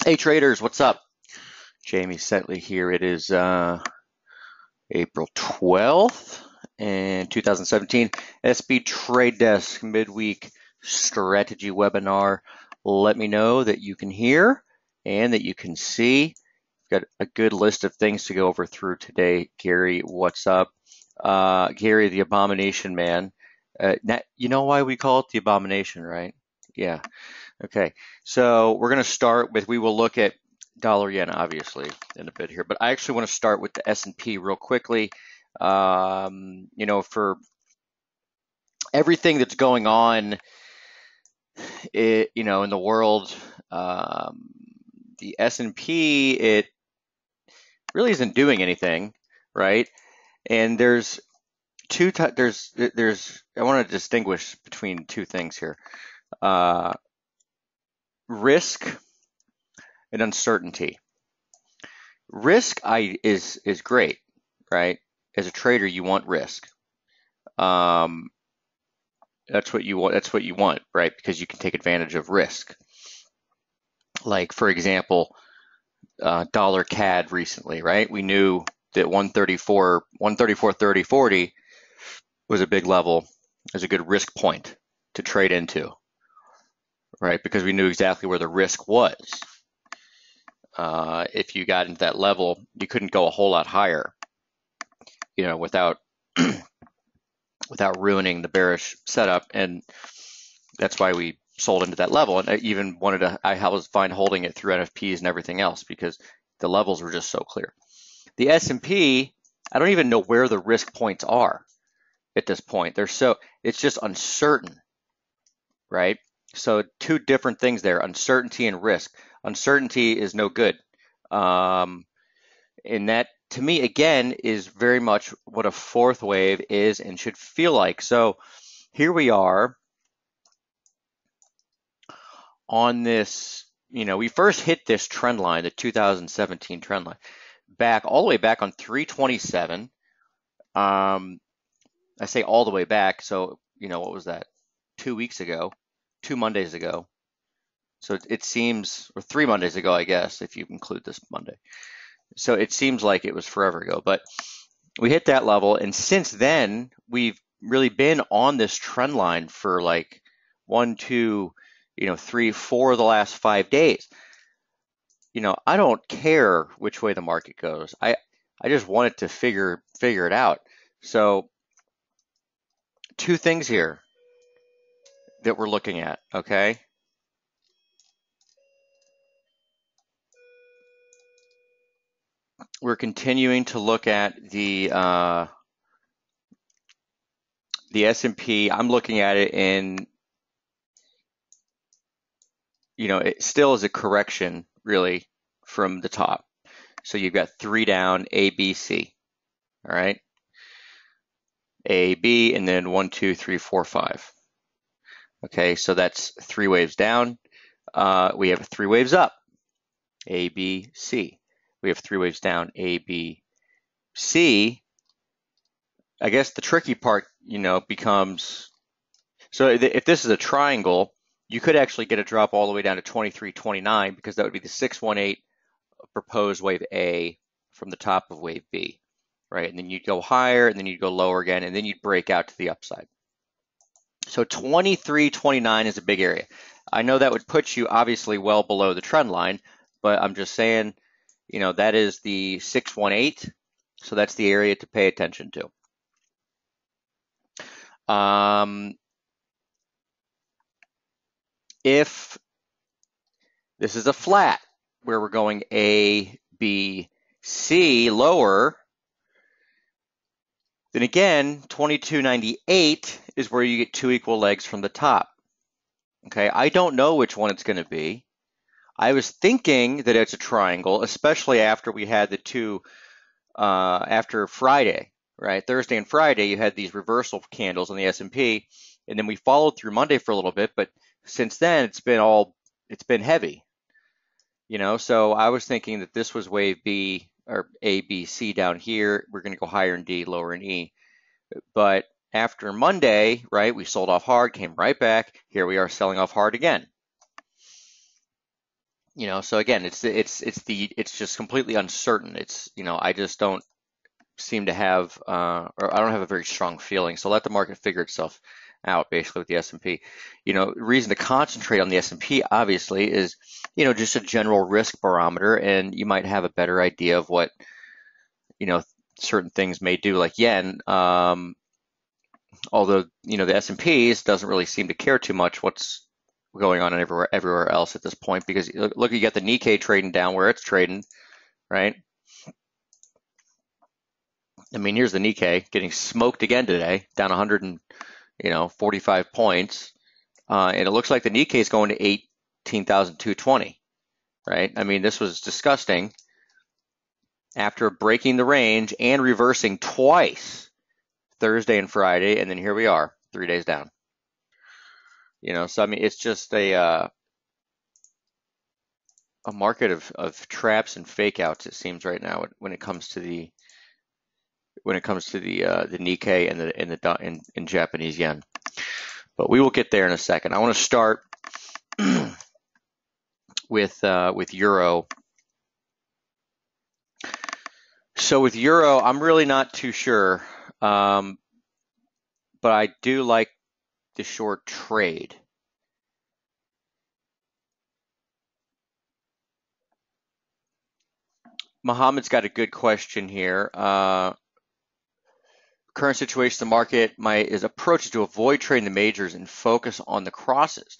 Hey traders, what's up? Jamie Saettele here. It is April 12th and 2017. SB Trade Desk midweek strategy webinar. Let me know that you can hear and that you can see. Got a good list of things to go over through today. Gary, what's up? Gary, the Abomination Man. You know why we call it the Abomination, right? Yeah. Okay. So we're going to start with, we will look at dollar yen obviously in a bit here, but I actually want to start with the S&P real quickly. For everything that's going on, in the world, the S&P, it really isn't doing anything, right? And there's I want to distinguish between two things here. Risk and uncertainty. Risk is great, right? As a trader, you want risk. That's what you want. That's what you want, right? Because you can take advantage of risk. Like for example, dollar CAD recently, right? We knew that 134.30.40 was a big level, was a good risk point to trade into, right? Because we knew exactly where the risk was. If you got into that level, you couldn't go a whole lot higher, without without ruining the bearish setup, and that's why we sold into that level. And I even I was fine holding it through NFPs and everything else because the levels were just so clear. The S&P, I don't even know where the risk points are at this point. It's just uncertain, right? So two different things there, uncertainty and risk. Uncertainty is no good. And that, to me, again, is very much what a fourth wave is and should feel like. So here we are on this, we first hit this trend line, the 2017 trend line, all the way back on 327. I say all the way back, so, what was that? 2 weeks ago, 2 Mondays ago. So it seems, or 3 Mondays ago, I guess, if you include this Monday. So it seems like it was forever ago, but we hit that level. And since then, we've really been on this trend line for like 1, 2, 3, 4 of the last 5 days. I don't care which way the market goes. I just wanted to figure it out. So two things here that we're looking at, okay? We're continuing to look at the S&P. I'm looking at it in, it still is a correction really from the top. So you've got 3 down, A, B, C, all right? A, B, and then 1, 2, 3, 4, 5. Okay, so that's 3 waves down. We have 3 waves up, A, B, C. We have 3 waves down, A, B, C. I guess the tricky part, becomes, so if this is a triangle, you could actually get a drop all the way down to 23.29 because that would be the 618 proposed wave A from the top of wave B, right? And then you'd go higher, and then you'd go lower again, and then you'd break out to the upside. So 23.29 is a big area. I know that would put you obviously well below the trend line, but I'm just saying, that is the 618, so that's the area to pay attention to. If this is a flat where we're going A, B, C lower, then again, 22.98 is where you get 2 equal legs from the top. Okay, I don't know which one it's going to be. I was thinking that it's a triangle, especially after we had the two, after Friday, right? Thursday and Friday, you had these reversal candles on the S&P, and then we followed through Monday for a little bit, but since then it's been heavy, so I was thinking that this was wave B or A, B, C down here. We're going to go higher in D, lower in E. But after Monday, right, we sold off hard, came right back. Here we are selling off hard again. So again, it's just completely uncertain. I just don't seem to have, or I don't have a very strong feeling. So let the market figure itself out, basically, with the S&P. The reason to concentrate on the S&P, obviously, is, just a general risk barometer, and you might have a better idea of what, certain things may do, like yen. Although, the S&Ps doesn't really seem to care too much what's going on everywhere else at this point, because look, you got the Nikkei trading down where it's trading, right? I mean, here's the Nikkei getting smoked again today, down 145 points, and it looks like the Nikkei is going to 18,220, right? I mean, this was disgusting after breaking the range and reversing twice, Thursday and Friday, and then here we are, 3 days down. So I mean, it's just a market of traps and fake outs, it seems, right now when it comes to the Nikkei and the Japanese yen. But we will get there in a second. I want to start with euro. So with euro, I'm really not too sure, but I do like the short trade. Mohammed's got a good question here. Current situation, the market is approach to avoid trading the majors and focus on the crosses.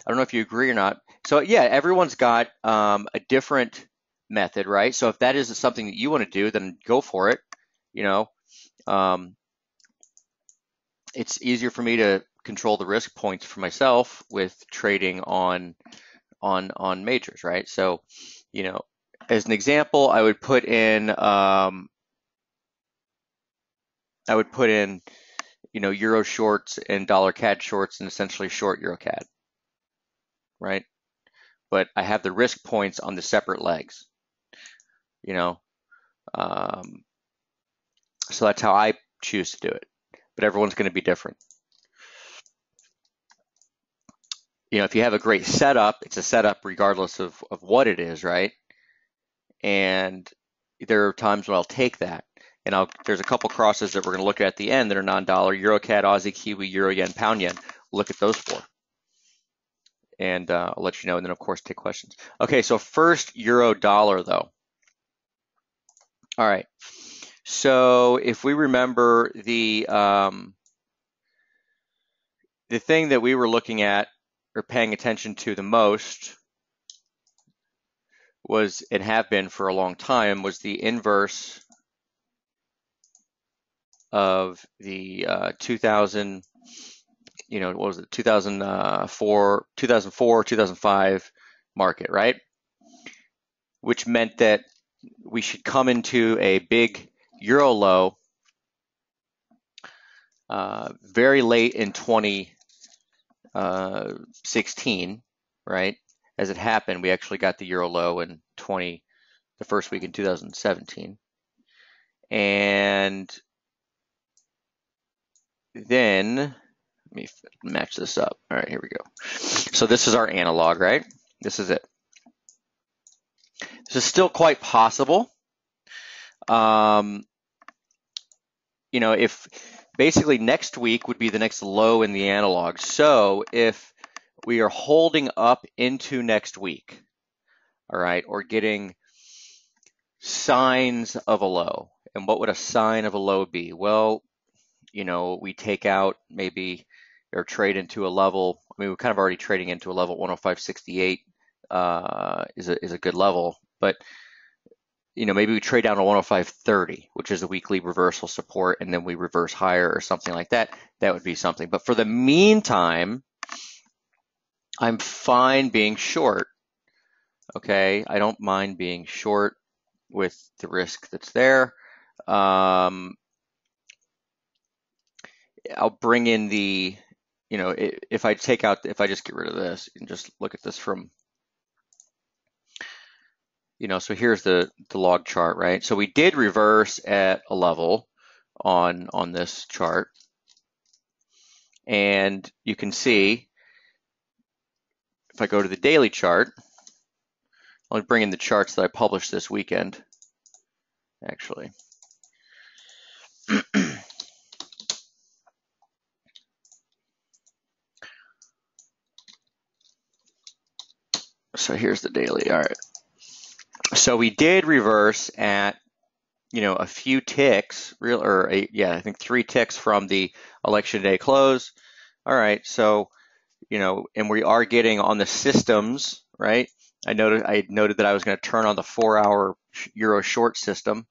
I don't know if you agree or not. So yeah, everyone's got a different method, right? So if that is something that you want to do, then go for it. It's easier for me to control the risk points for myself with trading on majors, right? So, as an example, I would put in euro shorts and dollar CAD shorts and essentially short euro CAD, right? But I have the risk points on the separate legs, so that's how I choose to do it. But everyone's going to be different. If you have a great setup, it's a setup regardless of what it is, right? And there are times when I'll take that. And there's a couple crosses that we're going to look at the end that are non-dollar: Euro CAD, Aussie Kiwi, Euro Yen, Pound Yen. We'll look at those four. And I'll let you know, and then of course take questions. Okay, so first Euro Dollar though. All right. So if we remember the thing that we were looking at or paying attention to the most was, and have been for a long time, was the inverse of the 2000, what was it, 2004, 2005 market, right? Which meant that we should come into a big euro low very late in 2016, right? As it happened, we actually got the euro low in the first week in 2017. And then, let me match this up. All right, here we go. So this is our analog, right? This is it. This is still quite possible. If basically next week would be the next low in the analog. So if we are holding up into next week, all right, or getting signs of a low, and what would a sign of a low be? Well, we take out maybe or trade into a level. I mean, we're kind of already trading into a level. 105.68 is a good level, but maybe we trade down to 105.30, which is a weekly reversal support, and then we reverse higher or something like that. That would be something. But for the meantime, I'm fine being short. Okay, I don't mind being short with the risk that's there. I'll bring in the, if I just get rid of this and just look at this from, so here's the log chart, right? So we did reverse at a level on this chart, and you can see if I go to the daily chart, Let me bring in the charts that I published this weekend, actually. So here's the daily. All right. So we did reverse at, a few ticks, I think 3 ticks from the election day close. All right. So, and we are getting on the systems, right? I noted that I was going to turn on the 4-hour euro short system.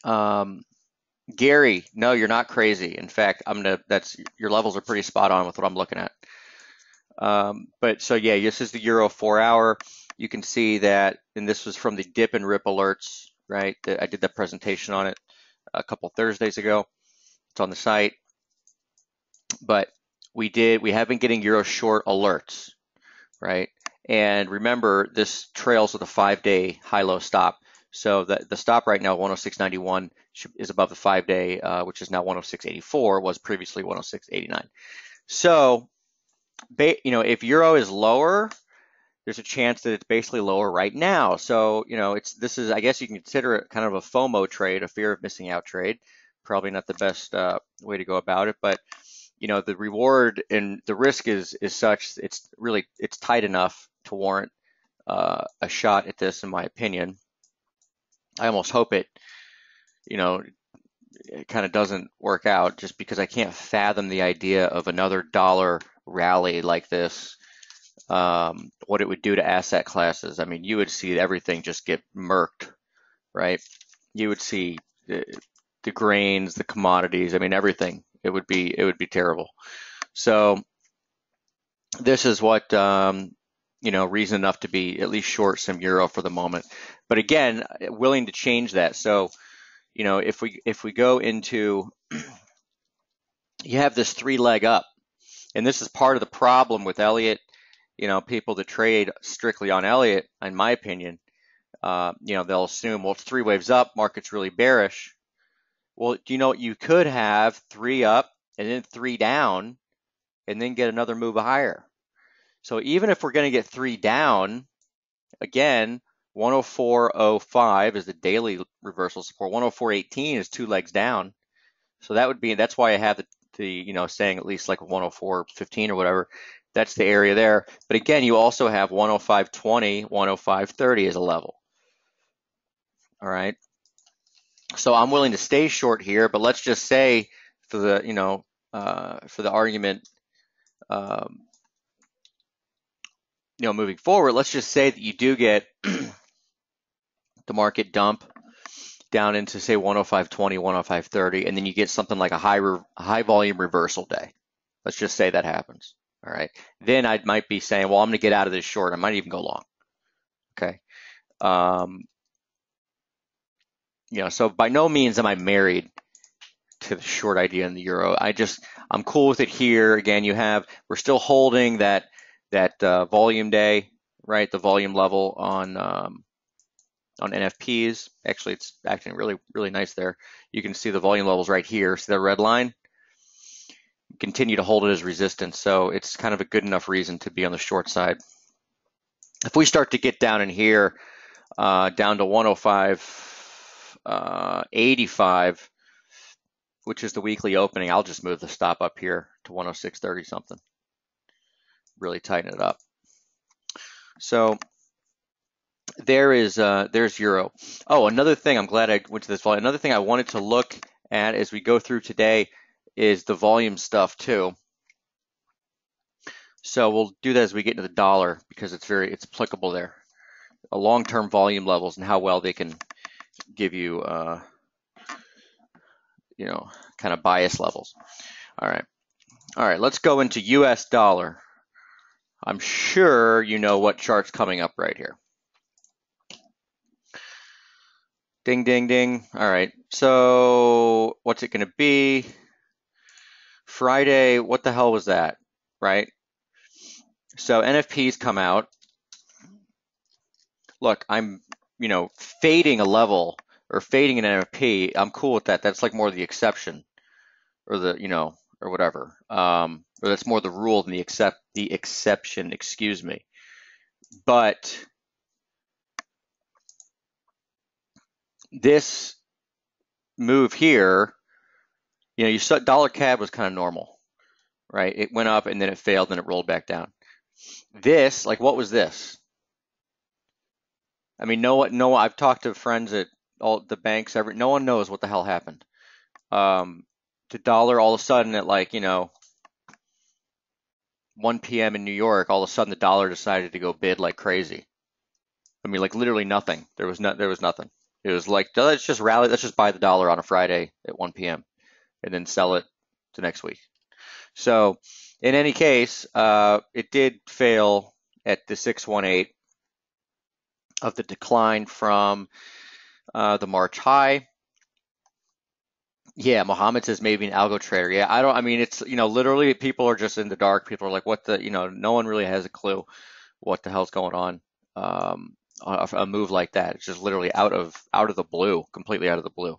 Gary, no, you're not crazy. In fact, your levels are pretty spot on with what I'm looking at. But so yeah, this is the euro 4-hour. You can see that, and this was from the dip and rip alerts, right? I did that presentation on it a couple Thursdays ago. It's on the site. But we have been getting euro short alerts, right? And remember, this trails with a 5-day high-low stop. So the stop right now, 106.91, is above the 5-day, which is now 106.84, was previously 106.89. So, if euro is lower, there's a chance that it's basically lower right now. So, I guess you can consider it kind of a FOMO trade, a fear of missing out trade. Probably not the best way to go about it, but the reward and the risk is such, it's tight enough to warrant a shot at this, in my opinion. I almost hope it kind of doesn't work out, just because I can't fathom the idea of another dollar rally like this. What it would do to asset classes. I mean, you would see everything just get murked, right? You would see the grains, the commodities. I mean, everything. It would be terrible. So this is what reason enough to be at least short some euro for the moment. But again, willing to change that. So if we go into, you have this 3-leg up, and this is part of the problem with Elliott. People that trade strictly on Elliott, in my opinion, they'll assume, well, it's 3 waves up, market's really bearish. Well, do you know what? You could have 3 up and then 3 down and then get another move higher. So even if we're going to get 3 down, again, 104.05 is the daily reversal support. 104.18 is 2 legs down. So that's why I have the saying at least like 104.15 or whatever. That's the area there. But again, you also have 105.20, 105.30 as a level. All right. So I'm willing to stay short here, but let's just say for the argument, moving forward, let's just say that you do get the market dump down into, say, 105.20, 105.30, and then you get something like a high volume reversal day. Let's just say that happens. All right. Then I might be saying, well, I'm going to get out of this short. I might even go long. Okay. So by no means am I married to the short idea in the euro. I'm cool with it here. Again, we're still holding that volume day, right? The volume level on NFPs. Actually, it's acting really, really nice there. You can see the volume levels right here. See the red line? Continue to hold it as resistance. So it's kind of a good enough reason to be on the short side. If we start to get down in here, down to 105.85, which is the weekly opening, I'll just move the stop up here to 106.30 something. Really tighten it up. So there's euro. Oh, another thing, I'm glad I went to this volume. Another thing I wanted to look at as we go through today is the volume stuff too. So we'll do that as we get into the dollar, because it's applicable there. Long-term volume levels and how well they can give you, kind of bias levels. All right. Let's go into US dollar. I'm sure you know what chart's coming up right here. Ding, ding, ding. All right. So what's it going to be? Friday, what the hell was that, right? So NFPs come out. Look, I'm, fading a level or fading an NFP. I'm cool with that. That's like more the exception, or or whatever. Or that's more the rule than the exception. Excuse me. But this move here, you saw dollar CAD was kind of normal, right? It went up and then it failed and it rolled back down. This, like, what was this? I mean, no, I've talked to friends at all the banks. No one knows what the hell happened. The dollar all of a sudden at 1 p.m. in New York, all of a sudden the dollar decided to go bid like crazy. I mean, like literally nothing. There was nothing. It was like, let's just rally, let's just buy the dollar on a Friday at 1 p.m. and then sell it the next week. So in any case, it did fail at the 618 of the decline from the March high. Yeah, Mohammed says maybe an algo trader. Yeah, I mean, it's, literally people are just in the dark. People are like, what the, no one really has a clue what the hell's going on. A move like that. It's just literally out of the blue, completely out of the blue.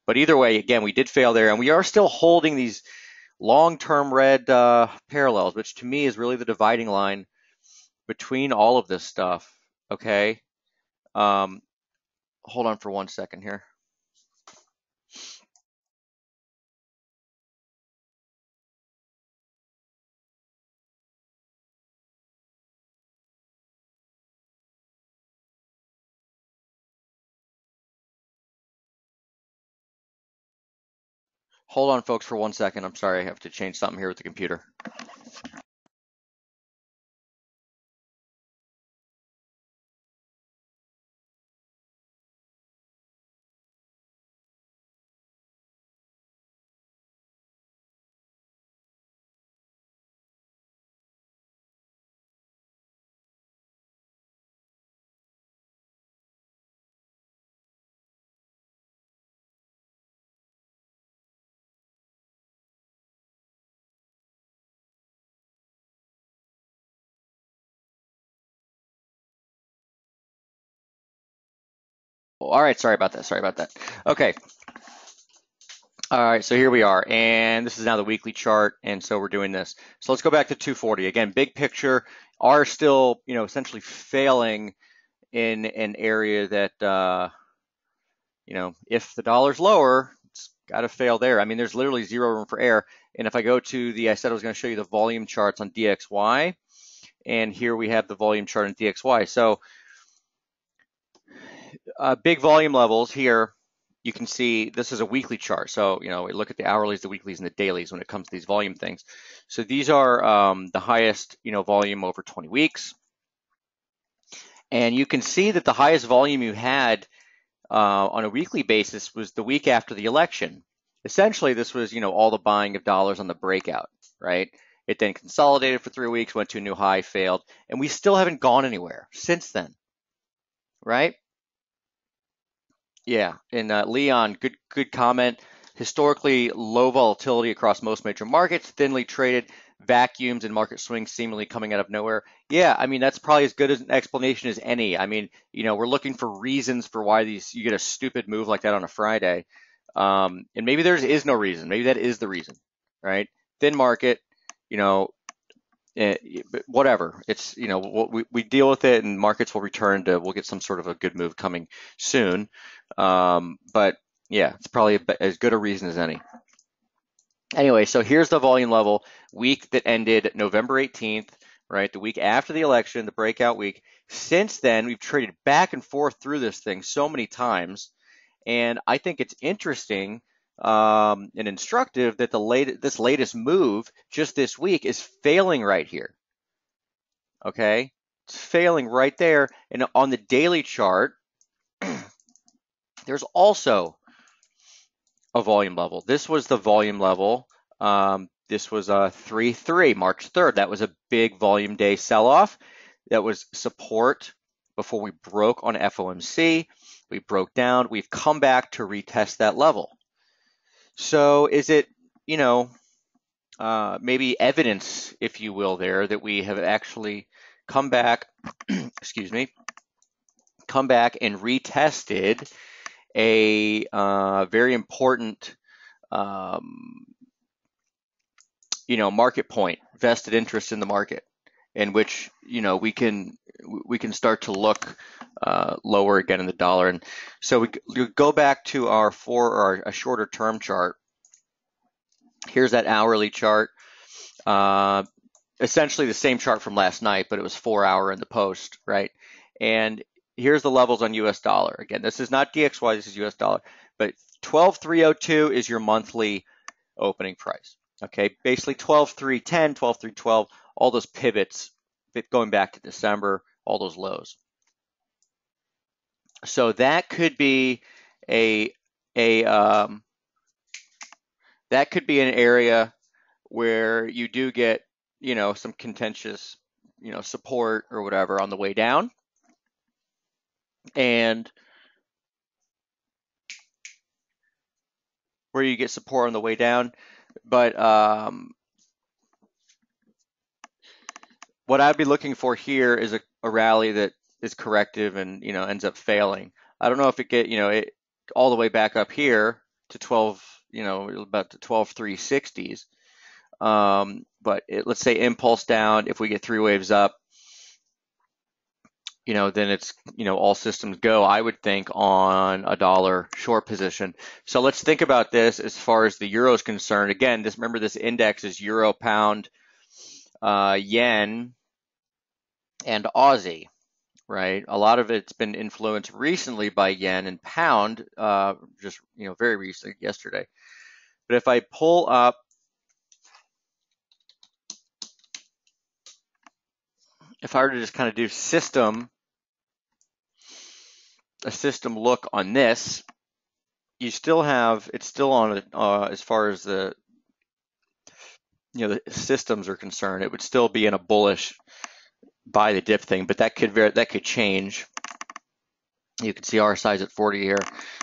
But either way, again, we did fail there, and we are still holding these long-term red parallels, which to me is really the dividing line between all of this stuff. Okay. Hold on for 1 second here. Hold on, folks, for 1 second. I'm sorry, I have to change something here with the computer. All right, sorry about that. Sorry about that. Okay. All right, so here we are, and this is now the weekly chart, and so we're doing this. So let's go back to 240. Again, big picture, are still, essentially failing in an area that, if the dollar's lower, it's got to fail there. I mean, there's literally zero room for error. And if I go to I said I was going to show you the volume charts on DXY, and here we have the volume chart on DXY. So big volume levels here. You can see this is a weekly chart. So, we look at the hourlies, the weeklies, and the dailies when it comes to these volume things. So these are the highest, volume over 20 weeks. And you can see that the highest volume you had on a weekly basis was the week after the election. Essentially, this was, all the buying of dollars on the breakout, right? It then consolidated for 3 weeks, went to a new high, failed, and we still haven't gone anywhere since then, right? Yeah, and Leon, good comment. Historically low volatility across most major markets, thinly traded vacuums and market swings seemingly coming out of nowhere. Yeah, I mean that's probably as good as an explanation as any. I mean, we're looking for reasons for why you get a stupid move like that on a Friday, and maybe there is no reason. Maybe that is the reason, right? Thin market, you know, but whatever. It's we deal with it, and markets will return to. We'll get some sort of a good move coming soon. But yeah, it's probably as good a reason as any. Anyway, so here's the volume level week that ended November 18th, right? The week after the election, the breakout week. Since then, we've traded back and forth through this thing so many times, and I think it's interesting and instructive that this latest move just this week is failing right here. Okay, it's failing right there, and on the daily chart, there's also a volume level. This was the volume level. This was a 3-3, March 3rd. That was a big volume day sell-off. That was support before we broke on FOMC. We broke down. We've come back to retest that level. So is it, maybe evidence, if you will, there that we have actually come back, excuse me, come back and retested a very important, market point, vested interest in the market, in which, we can we can start to look lower again in the dollar. And so we go back to our a shorter term chart. Here's that hourly chart. Essentially the same chart from last night, but it was 4 hour in the post, right? And here's the levels on US dollar. Again, this is not DXY, this is US dollar, but 12,302 is your monthly opening price. Okay, basically 12,310, 12,312, all those pivots going back to December, all those lows. So that could be that could be an area where you do get, some contentious, support or whatever on the way down. And where you get support on the way down. But what I'd be looking for here is a rally that is corrective and, ends up failing. I don't know if it get, it all the way back up here to 12, about the 12,360s. But let's say impulse down, if we get 3 waves up, then it's, all systems go, I would think, on a dollar short position. So let's think about this as far as the euro is concerned. Again, remember this index is euro, pound, yen, and Aussie, right? A lot of it's been influenced recently by yen and pound, just, very recently, yesterday. But if I pull up, if I were to just kind of do a system look on this, you still have, it's still on, as far as the, the systems are concerned, it would still be in a bullish buy the dip thing, but that could change. You can see our size at 40 here.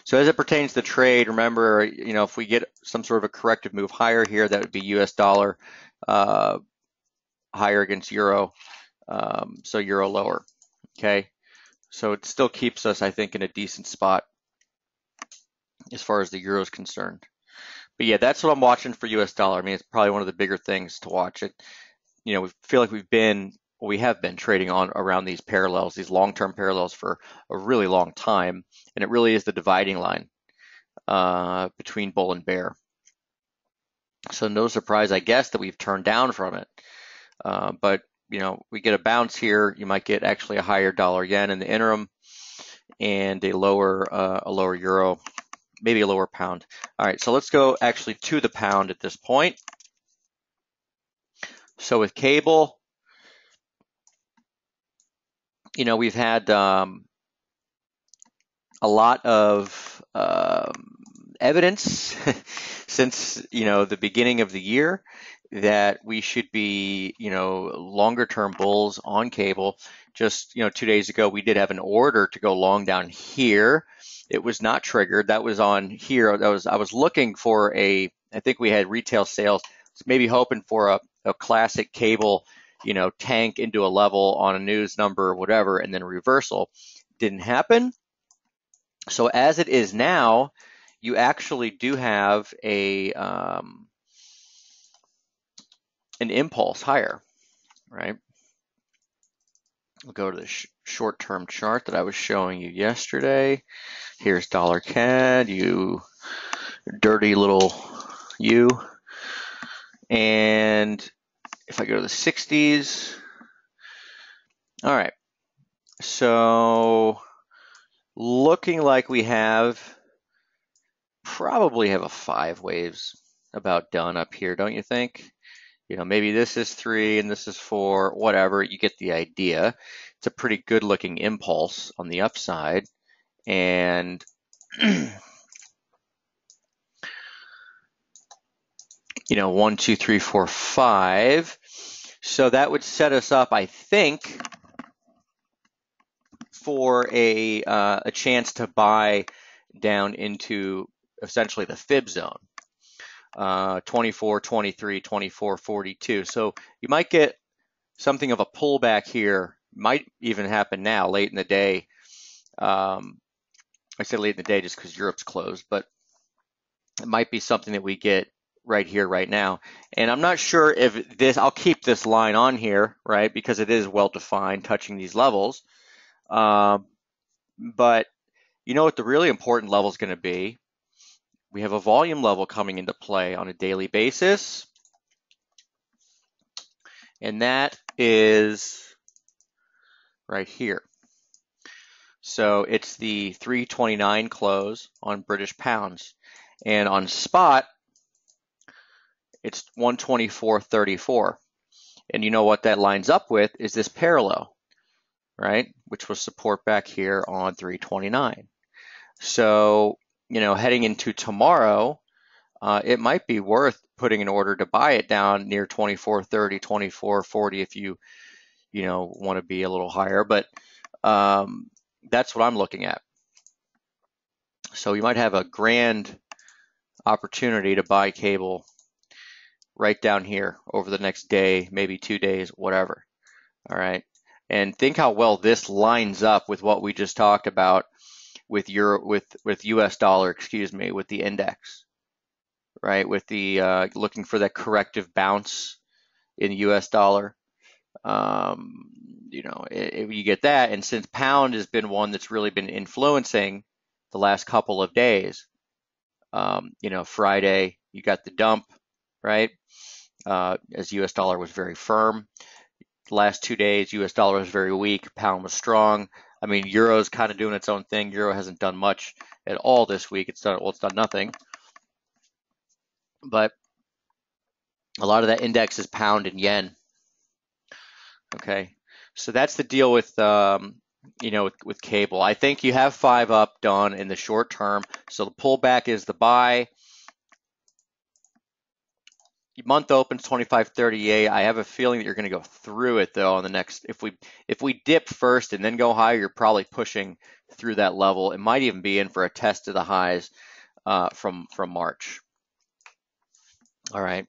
So as it pertains to trade, remember, if we get some sort of a corrective move higher here, that would be US dollar higher against euro, so euro lower, okay? So it still keeps us, I think, in a decent spot as far as the euro is concerned. But yeah, that's what I'm watching for US dollar. I mean, it's probably one of the bigger things to watch. It, we feel like we have been trading on around these parallels, these long-term parallels for a really long time, and it really is the dividing line between bull and bear. So no surprise, I guess, that we've turned down from it. But we get a bounce here, you might get actually a higher dollar yen in the interim and a lower euro, maybe a lower pound. All right, so let's go actually to the pound at this point. So with cable, we've had a lot of evidence since, the beginning of the year that we should be, longer term bulls on cable. Just, 2 days ago, we did have an order to go long down here. It was not triggered. That was on here. I was looking for I think we had retail sales, maybe hoping for a classic cable, tank into a level on a news number or whatever, and then a reversal. Didn't happen. So as it is now, you actually do have an impulse higher, right? We'll go to the short-term chart that I was showing you yesterday. Here's dollar CAD, you dirty little you. And if I go to the 60s, all right. So looking like we probably have a 5 waves about done up here, don't you think? Maybe this is 3 and this is 4, whatever, you get the idea. It's a pretty good looking impulse on the upside. And 1, 2, 3, 4, 5. So that would set us up, I think, for a chance to buy down into essentially the fib zone. 24, 23, 24, 42. So you might get something of a pullback here. Might even happen now, late in the day. I say late in the day just because Europe's closed, but it might be something that we get right here, right now. And I'm not sure if this, I'll keep this line on here, right, because it is well defined, touching these levels. But you know what the really important level is going to be? We have a volume level coming into play on a daily basis, and that is right here. So it's the 329 close on British pounds, and on spot it's 124.34. And you know what that lines up with is this parallel, right? Which was support back here on 329. So, you know, heading into tomorrow, it might be worth putting an order to buy it down near 24.30, 24.40 if you want to be a little higher. But that's what I'm looking at. So you might have a grand opportunity to buy cable right down here over the next day, maybe 2 days, whatever. All right. And think how well this lines up with what we just talked about with US dollar, with the index, right? With the looking for that corrective bounce in the US dollar. If you get that, and since pound has been one that's really been influencing the last couple of days, Friday you got the dump, right? As US dollar was very firm. The last 2 days, US dollar was very weak, pound was strong. I mean, euro's kind of doing its own thing. Euro hasn't done much at all this week. It's done nothing. But a lot of that index is pound and yen. Okay, so that's the deal with with cable. I think you have 5 up done in the short term. So the pullback is the buy. Month opens 25.38. I have a feeling that you're going to go through it though on the next. If we dip first and then go higher, you're probably pushing through that level. It might even be in for a test of the highs from March. All right.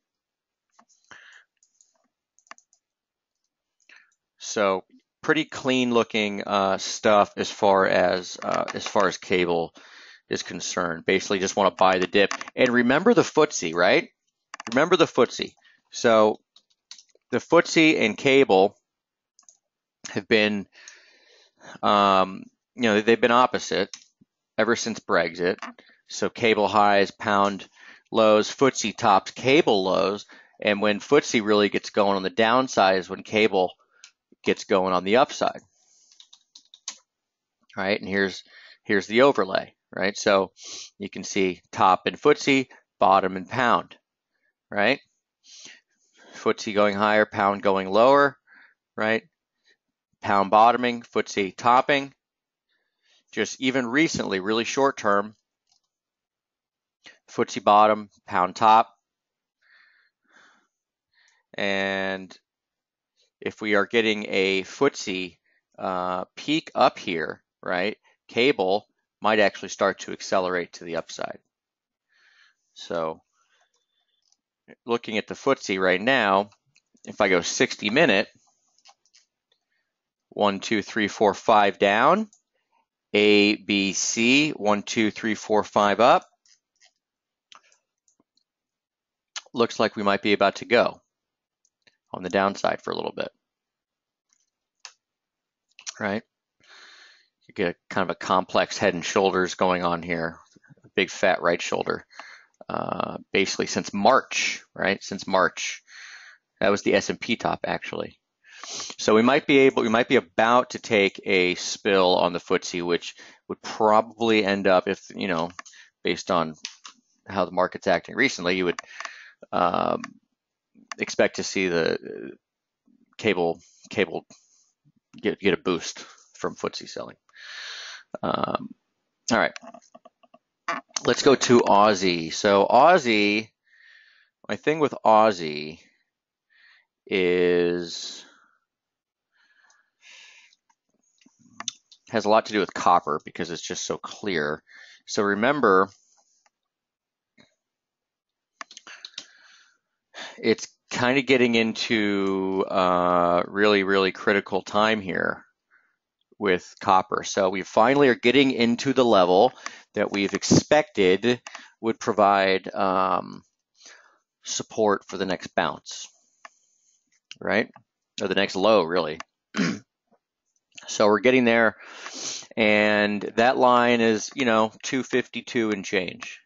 So pretty clean looking stuff as far as cable is concerned. Basically, just want to buy the dip and remember the FTSE, right? Remember the FTSE. So the FTSE and cable have been, they've been opposite ever since Brexit. So cable highs, pound lows, FTSE tops, cable lows, and when FTSE really gets going on the downside is when cable gets going on the upside. Right, and here's the overlay, right? So you can see top in FTSE, bottom in pound. Right? FTSE going higher, pound going lower, right? Pound bottoming, FTSE topping. Just even recently, really short term, FTSE bottom, pound top. And if we are getting a FTSE peak up here, right, cable might actually start to accelerate to the upside. So looking at the FTSE right now, if I go 60-minute, 1, 2, 3, 4, 5 down, A, B, C, 1, 2, 3, 4, 5 up. Looks like we might be about to go on the downside for a little bit. Right? You get kind of a complex head and shoulders going on here, a big fat right shoulder. Basically since March, right? Since March. That was the S&P top actually. So we might be about to take a spill on the FTSE, which would probably end up, if based on how the market's acting recently, you would expect to see the cable get a boost from FTSE selling. All right, let's go to Aussie. So Aussie, my thing with Aussie has a lot to do with copper because it's just so clear. So remember, it's kind of getting into really, really critical time here with copper. So we finally are getting into the level that we've expected would provide support for the next bounce, right? Or the next low, really. So we're getting there, and that line is, 252 and change.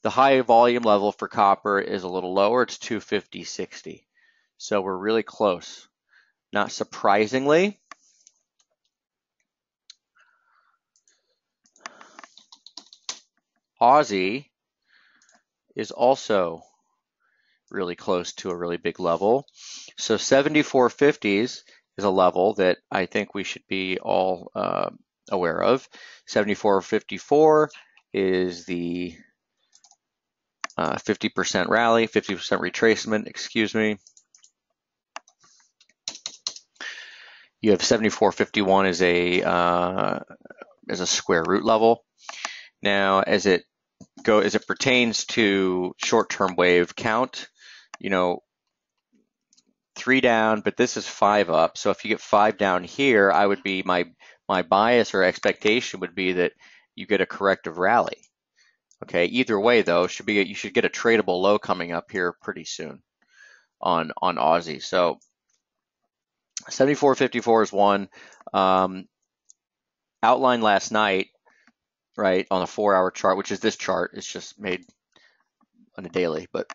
The high volume level for copper is a little lower. It's 250.60. So we're really close. Not surprisingly, Aussie is also really close to a really big level. So 74.50s is a level that I think we should be all aware of. 74.54 is the 50% rally, 50% retracement, excuse me. You have 74.51 as a square root level. Now, as it pertains to short-term wave count, 3 down, but this is 5 up. So if you get 5 down here, I would be my bias or expectation would be that you get a corrective rally. Okay, either way though, you should get a tradable low coming up here pretty soon on Aussie. So 74.54 is one. Outlined last night, right, on a 4-hour chart, which is this chart. It's just made on a daily. But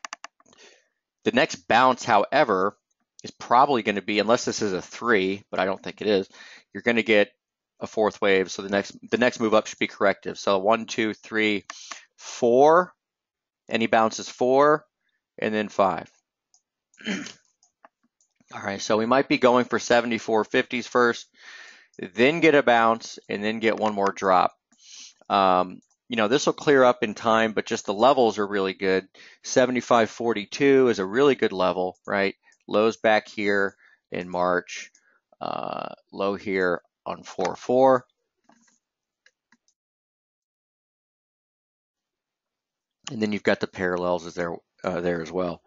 the next bounce, however, is probably going to be, unless this is a 3, but I don't think it is, you're going to get a 4th wave. So the next move up should be corrective. So 1, 2, 3, 4. Any bounces 4, and then 5. All right, so we might be going for 74.50s first, then get a bounce, and then get one more drop. This will clear up in time, but just the levels are really good. 75.42 is a really good level, right? Lows back here in March, low here on 4.4. And then you've got the parallels there as well.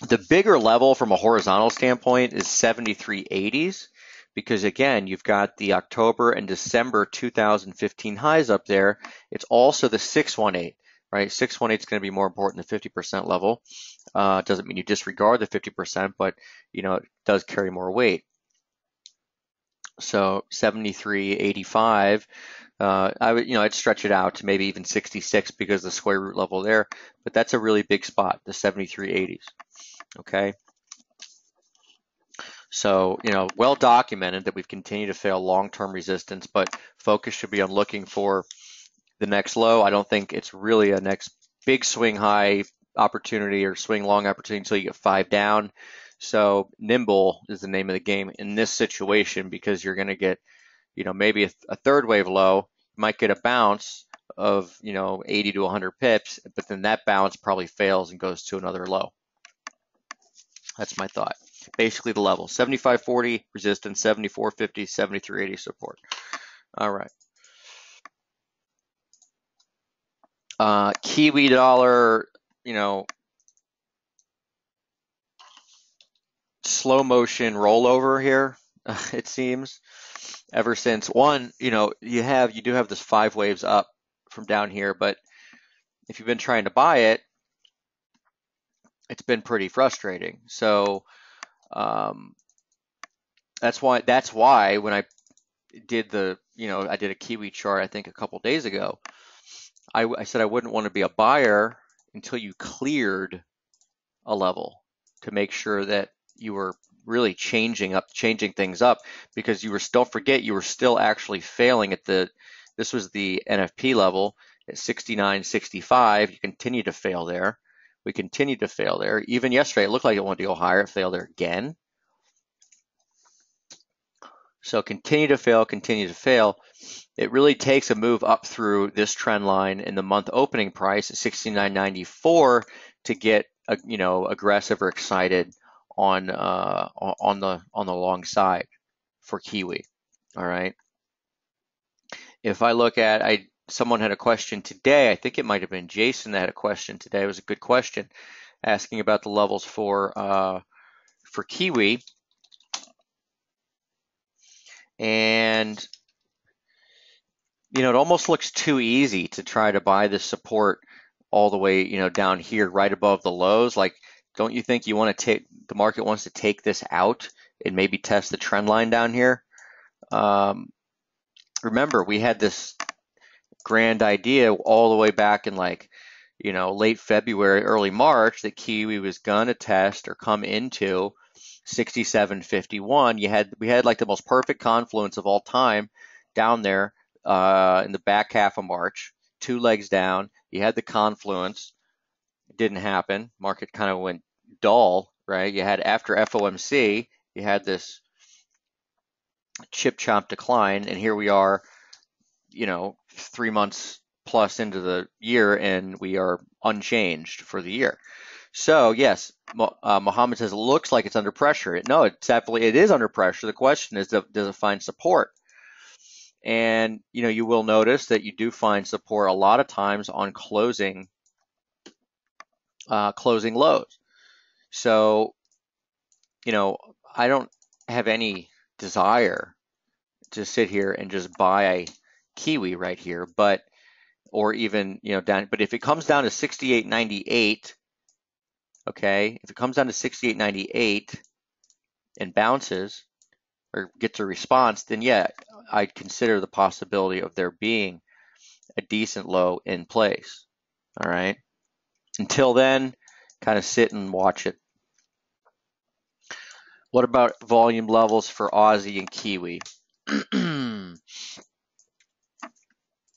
The bigger level from a horizontal standpoint is 73.80s, because again, you've got the October and December 2015 highs up there. It's also the 618, right? 618 is going to be more important than 50% level. Doesn't mean you disregard the 50%, but it does carry more weight. So 73.85. I'd stretch it out to maybe even 66 because of the square root level there, but that's a really big spot, the 73.80s. Okay. So, well documented that we've continued to fail long-term resistance, but focus should be on looking for the next low. I don't think it's really a next big swing high opportunity or swing long opportunity until you get 5 down. So nimble is the name of the game in this situation, because you're going to get, maybe a 3rd wave low. You might get a bounce of, 80 to 100 pips, but then that bounce probably fails and goes to another low. That's my thought. Basically the level, 75.40 resistance, 74.50, 73.80 support. All right. Kiwi dollar, slow motion rollover here, it seems. Ever since you do have this 5 waves up from down here, but if you've been trying to buy it, it's been pretty frustrating. So that's why when I did I did a Kiwi chart, I think a couple days ago, I said I wouldn't want to be a buyer until you cleared a level, to make sure that you were really changing things up, because don't forget, you were still actually failing at this was the NFP level at 69.65. You continue to fail there. We continued to fail there. Even yesterday, it looked like it wanted to go higher. It failed there again. So continue to fail, continue to fail. It really takes a move up through this trend line in the month opening price at 69.94 to get aggressive or excited on the long side for Kiwi. All right. If I look at, someone had a question today. I think it might have been Jason that had a question today. It was a good question, asking about the levels for Kiwi. And it almost looks too easy to try to buy this support all the way, down here right above the lows. Like, don't you think the market wants to take this out and maybe test the trend line down here? Remember, we had this grand idea all the way back in late February, early March that Kiwi was gonna test or come into 67.51. We had like the most perfect confluence of all time down there in the back half of March, 2 legs down. You had the confluence. It didn't happen. Market kind of went dull, right? You had after FOMC, you had this chip chomp decline, and here we are, 3 months plus into the year, and we are unchanged for the year. So yes, Mohammed says it looks like it's under pressure. No, it is under pressure. The question is, does it find support? And you will notice that you do find support a lot of times on closing lows. So I don't have any desire to sit here and just buy Kiwi right here, or even down. But if it comes down to 68.98, okay, if it comes down to 68.98 and bounces or gets a response, then yeah, I'd consider the possibility of there being a decent low in place. All right. Until then, kind of sit and watch it. What about volume levels for Aussie and Kiwi?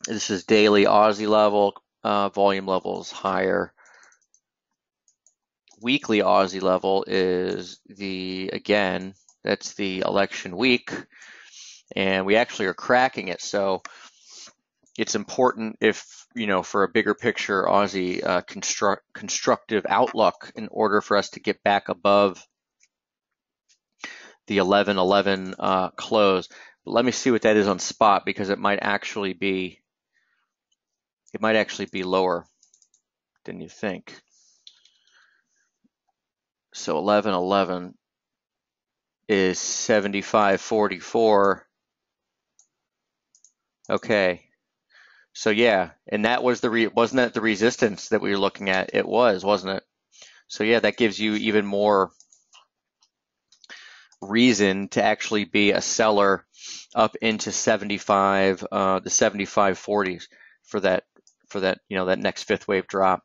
This is daily Aussie level, volume levels higher. Weekly Aussie level is that's the election week, and we actually are cracking it. So it's important for a bigger picture Aussie constructive outlook in order for us to get back above the 11.11 close. But let me see what that is on spot, because it might actually be lower than you think. So 11.11 is 75.44. Okay. So yeah, and that was wasn't that the resistance that we were looking at? It was, wasn't it? So yeah, that gives you even more reason to actually be a seller up into 75, the 75.40s for that that next fifth wave drop.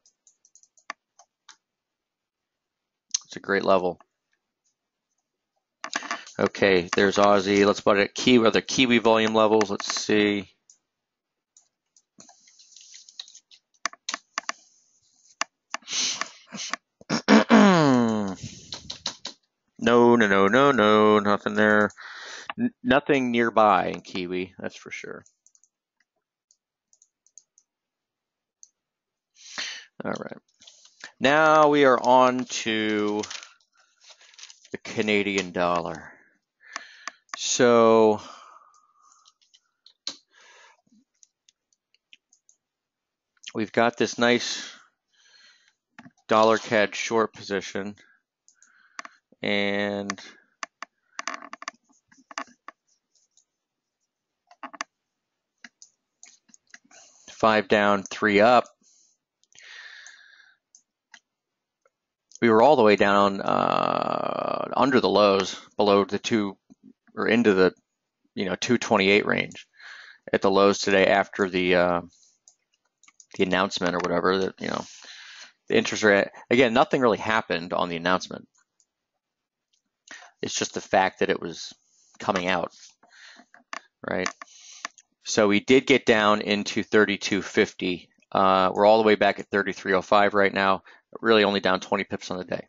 It's a great level. Okay, there's Aussie. Let's put it at other Kiwi volume levels. Let's see. No, nothing there. Nothing nearby in Kiwi, that's for sure. All right. Now we are on to the Canadian dollar. So we've got this nice dollar CAD short position, and five down, three up. We were all the way down under the lows, below the two, or into the 228 range at the lows today after the announcement or whatever, that the interest rate. Again, nothing really happened on the announcement. It's just the fact that it was coming out, right? So we did get down into 32.50. We're all the way back at 33.05 right now, really only down 20 pips on the day.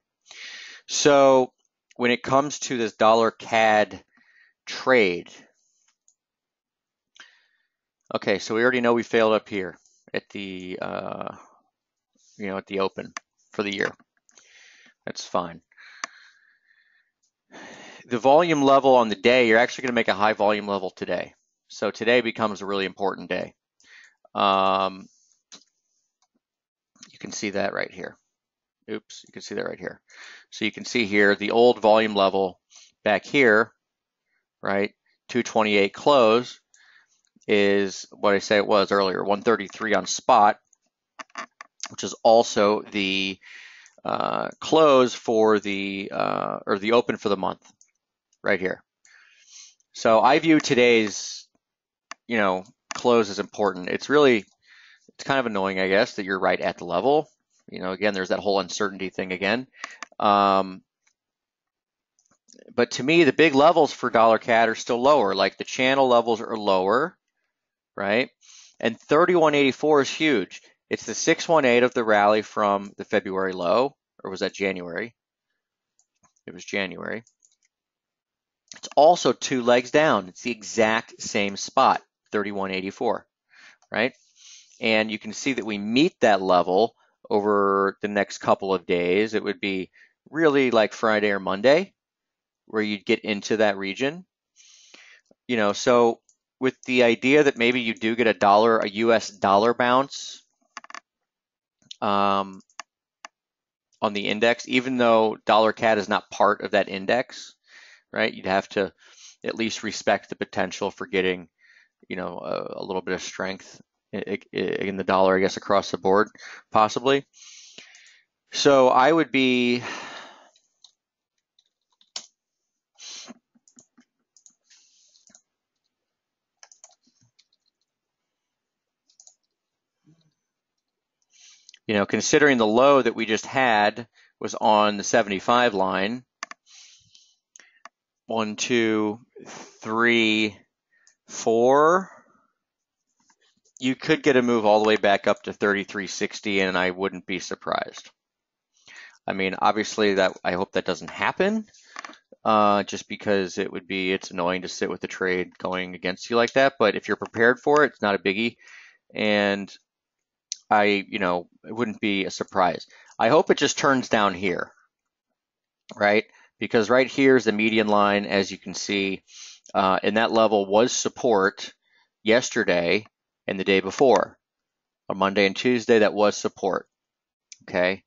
So when it comes to this dollar CAD trade, okay, so we already know we failed up here at the at the open for the year. That's fine. The volume level on the day, you're actually going to make a high volume level today. So today becomes a really important day. You can see that right here. Oops, you can see that right here. So you can see here the old volume level back here, right? 228 close is what I say it was earlier, 133 on spot. which is also the close for the or the open for the month right here. So I view today's, close as important. It's kind of annoying, I guess, that you're right at the level. Again, there's that whole uncertainty thing again. But to me, the big levels for dollar CAD are still lower. Like the channel levels are lower, right? And 3184 is huge. It's the 618 of the rally from the February low, or was that January? It was January. It's also 2 legs down. It's the exact same spot, 3184, right? And you can see that we meet that level over the next couple of days. It would be really like Friday or Monday where you'd get into that region. So with the idea that maybe you do get a US dollar bounce on the index, even though dollar CAD is not part of that index, right? You'd have to at least respect the potential for getting, a little bit of strength in the dollar, I guess, across the board, possibly. So I would be, considering the low that we just had was on the 75 line. 1, 2, 3, 4. You could get a move all the way back up to 33.60, and I wouldn't be surprised. I mean, obviously, that I hope that doesn't happen, just because it's annoying to sit with the trade going against you like that. But if you're prepared for it, it's not a biggie, and it wouldn't be a surprise. I hope it just turns down here, right? Because right here is the median line, as you can see, and that level was support yesterday and the day before. On Monday and Tuesday, that was support, okay?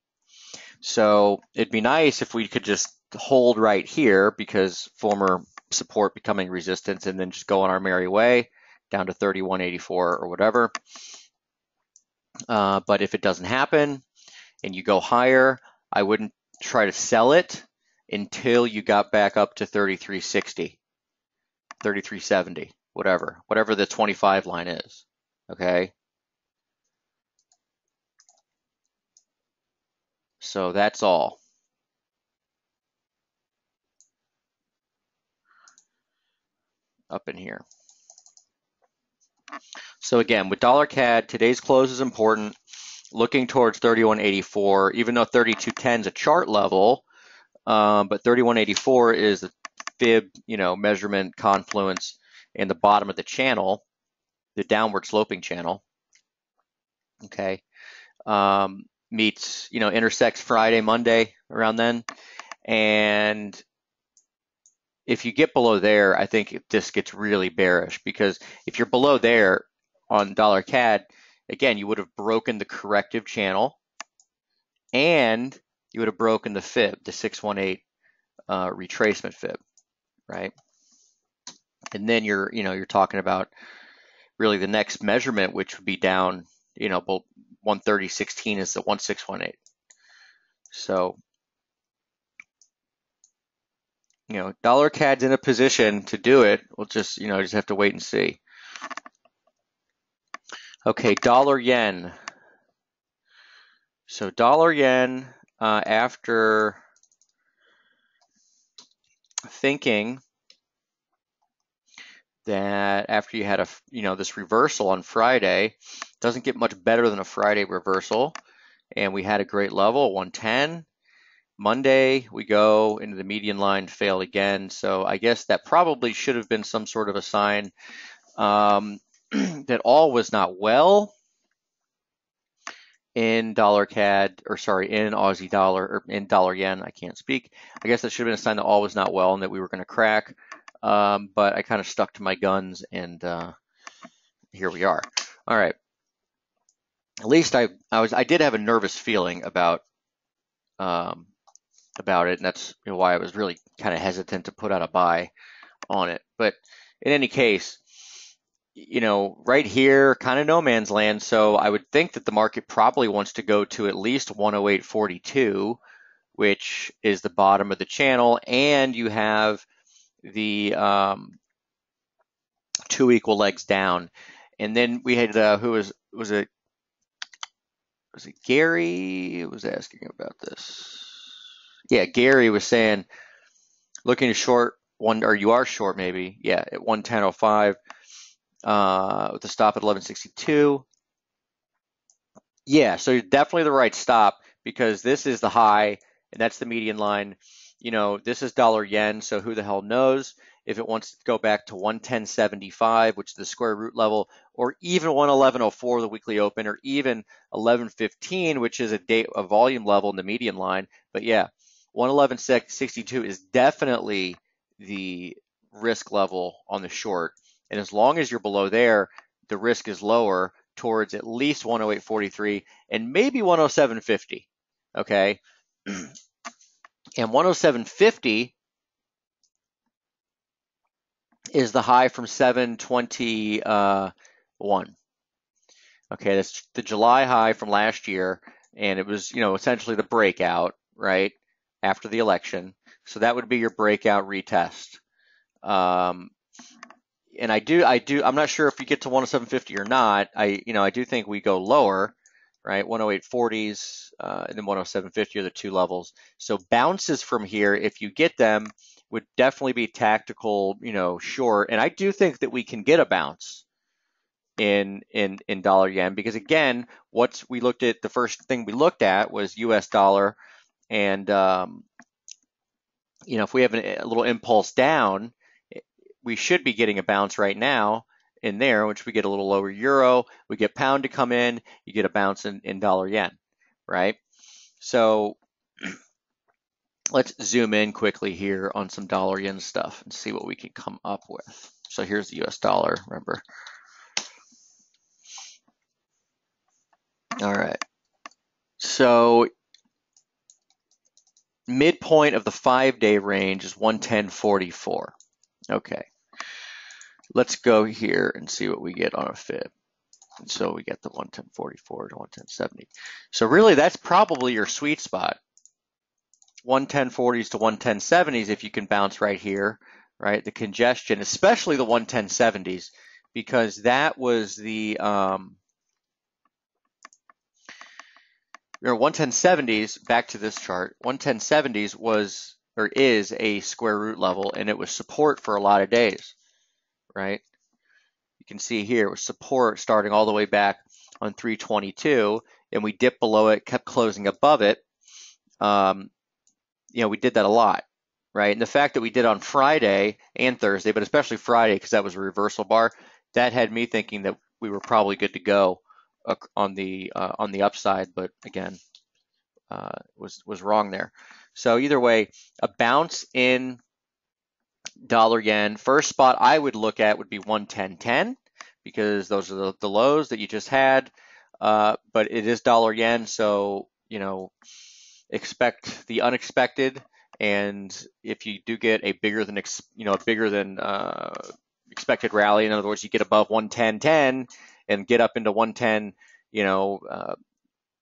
So it'd be nice if we could just hold right here, because former support becoming resistance, and then just go on our merry way down to 31.84 or whatever. But if it doesn't happen and you go higher, I wouldn't try to sell it until you got back up to 33.60, 33.70, whatever the 25 line is, okay? So that's all. Up in here. So again, with dollar CAD, today's close is important. Looking towards 31.84, even though 32.10 is a chart level, but 31.84 is the fib, measurement confluence in the bottom of the channel, the downward sloping channel. Okay, meets, intersects Friday, Monday around then, and if you get below there, I think this gets really bearish, because if you're below there on dollar CAD, again, you would have broken the corrective channel, and you would have broken the fib, the 618 retracement fib, right? And then you're talking about really the next measurement, which would be down, 130.16 is the 1618. So, dollar CAD's in a position to do it. We'll just have to wait and see. Okay, dollar yen. So dollar yen, after thinking that after you had this reversal on Friday, doesn't get much better than a Friday reversal, and we had a great level, 110. Monday, we go into the median line, fail again. So I guess that probably should have been some sort of a sign that all was not well in dollar CAD, or sorry, in Aussie dollar, or in dollar yen. I can't speak. I guess that should have been a sign that all was not well and that we were going to crack. But I kind of stuck to my guns, and here we are. All right. At least I did have a nervous feeling about it, and that's why I was really kind of hesitant to put out a buy on it. But in any case, right here, kind of no man's land. So I would think that the market probably wants to go to at least 108.42, which is the bottom of the channel, and you have the 2 equal legs down. And then we had who was it Gary was asking about this? Yeah, Gary was saying looking to short one, or you are short maybe, yeah, at 110.05 with the stop at 11.62. Yeah, so you're definitely the right stop because this is the high and that's the median line. This is dollar yen, so who the hell knows if it wants to go back to 110.75, which is the square root level, or even 111.04, the weekly open, or even 11.15, which is a volume level in the median line. But yeah, 111.62 is definitely the risk level on the short. And as long as you're below there, the risk is lower towards at least 108.43 and maybe 107.50. Okay. And 107.50 is the high from 721. Okay, that's the July high from last year, and it was, essentially the breakout, right, after the election. So that would be your breakout retest. And I'm not sure if you get to 107.50 or not. I do think we go lower, right? 108.40s and then 107.50 are the two levels. So bounces from here, if you get them, would definitely be tactical, short. And I do think that we can get a bounce in dollar yen because again, the first thing we looked at was U.S. dollar, and if we have a little impulse down, we should be getting a bounce right now in there, which we get a little lower euro, we get pound to come in, you get a bounce in dollar yen, right? So let's zoom in quickly here on some dollar yen stuff and see what we can come up with. So here's the US dollar, remember. All right. So midpoint of the 5-day range is 110.44. Okay. Let's go here and see what we get on a fib. And so we get the 110.44 to 110.70. So really that's probably your sweet spot. 110.40s to 110.70s if you can bounce right here, right? The congestion, especially the 110.70s, because that was the 110.70s, back to this chart, 110.70s was or is a square root level, and it was support for a lot of days, right? You can see here it was support starting all the way back on 322, and we dipped below it, kept closing above it. We did that a lot, right? And the fact that we did on Friday and Thursday, but especially Friday because that was a reversal bar, that had me thinking that we were probably good to go on the upside, but again, was wrong there. So either way, a bounce in dollar yen. First spot I would look at would be 110.10 because those are the lows that you just had. But it is dollar yen, so expect the unexpected. And if you do get a bigger than expected rally, in other words, you get above 110.10 and get up into 110,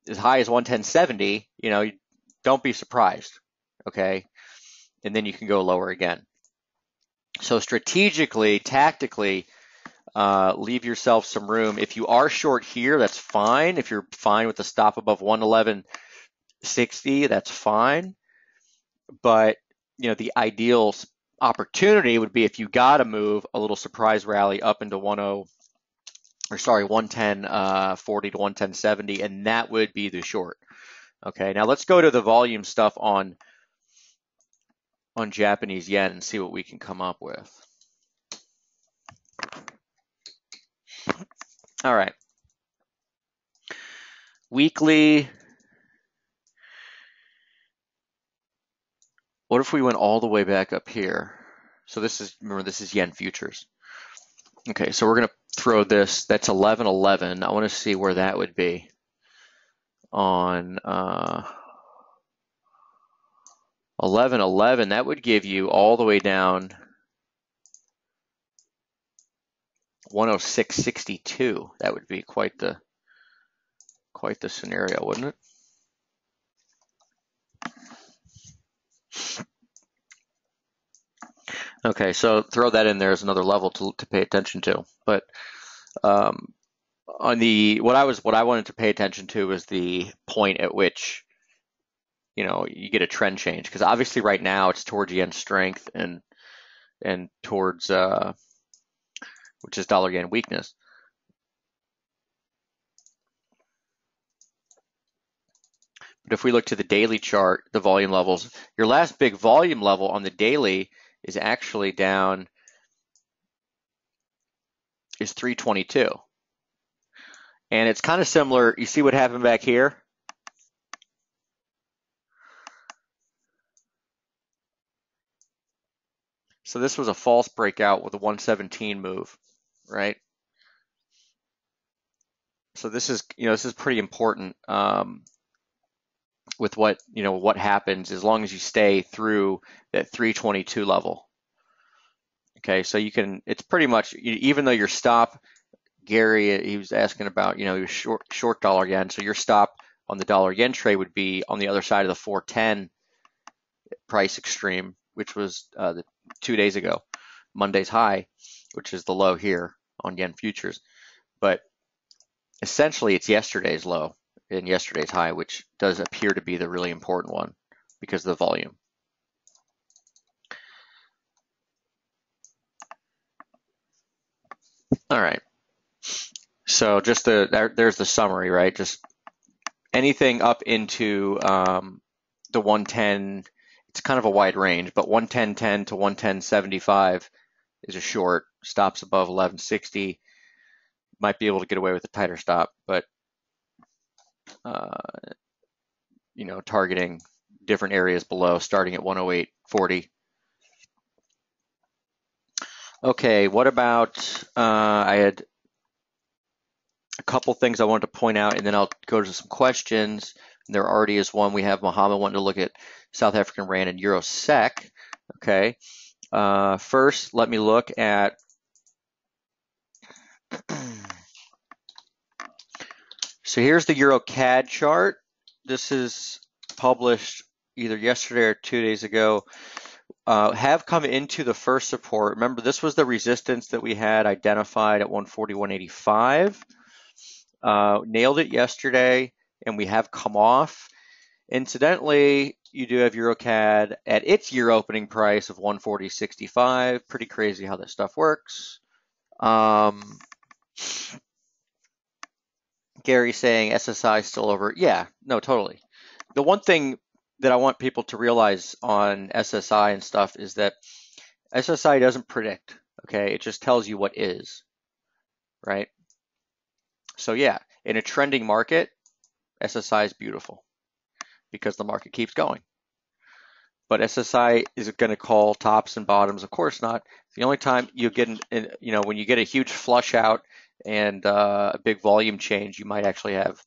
as high as 110.70, don't be surprised, okay? And then you can go lower again. So strategically, tactically, leave yourself some room. If you are short here, that's fine. If you're fine with the stop above 111.60, that's fine. But, the ideal opportunity would be if you got to move a little surprise rally up into 110.40 to 110.70, and that would be the short. Okay, now let's go to the volume stuff on Japanese yen and see what we can come up with. All right. Weekly. What if we went all the way back up here? So remember, this is yen futures. Okay, so we're going to throw this. That's 11.11. I want to see where that would be on 11.11. That would give you all the way down 106.62. That would be quite the scenario, wouldn't it? Okay, so throw that in there as another level to pay attention to. But um, on the what I wanted to pay attention to was the point at which you get a trend change, because obviously right now it's towards yen strength and towards which is dollar yen weakness. But if we look to the daily chart, the volume levels, your last big volume level on the daily is actually down, is 322. And it's kind of similar. You see what happened back here? So this was a false breakout with a 117 move, right? So this is, this is pretty important with what happens as long as you stay through that 322 level. Okay, so it's pretty much, even though your stop, Gary, he was asking about, he was short dollar yen, so your stop on the dollar yen trade would be on the other side of the 410 price extreme, which was 2 days ago, Monday's high, which is the low here on yen futures. But essentially it's yesterday's low and yesterday's high, which does appear to be the really important one because of the volume. All right. So just there's the summary, right? Just anything up into the 110, it's kind of a wide range, but 110.10 to 110.75 is a short. Stops above 1160. Might be able to get away with a tighter stop, but targeting different areas below, starting at 108.40. Okay, what about, I had a couple things I wanted to point out, and then I'll go to some questions. There already is one. We have Mohammed wanting to look at South African Rand and Euro SEK. Okay, first, let me look at so here's the Euro CAD chart. This is published either yesterday or 2 days ago. Have come into the first support. Remember, this was the resistance that we had identified at 141.85. Nailed it yesterday, and we have come off. Incidentally, you do have EuroCAD at its year opening price of 140.65. Pretty crazy how that stuff works. Gary saying SSI still over. Yeah, no, totally. The one thing that I want people to realize on SSI and stuff is that SSI doesn't predict, okay? It just tells you what is, right? So yeah, in a trending market, SSI is beautiful because the market keeps going. But SSI is going to call tops and bottoms? Of course not. The only time you get, when you get a huge flush out and a big volume change, you might actually have,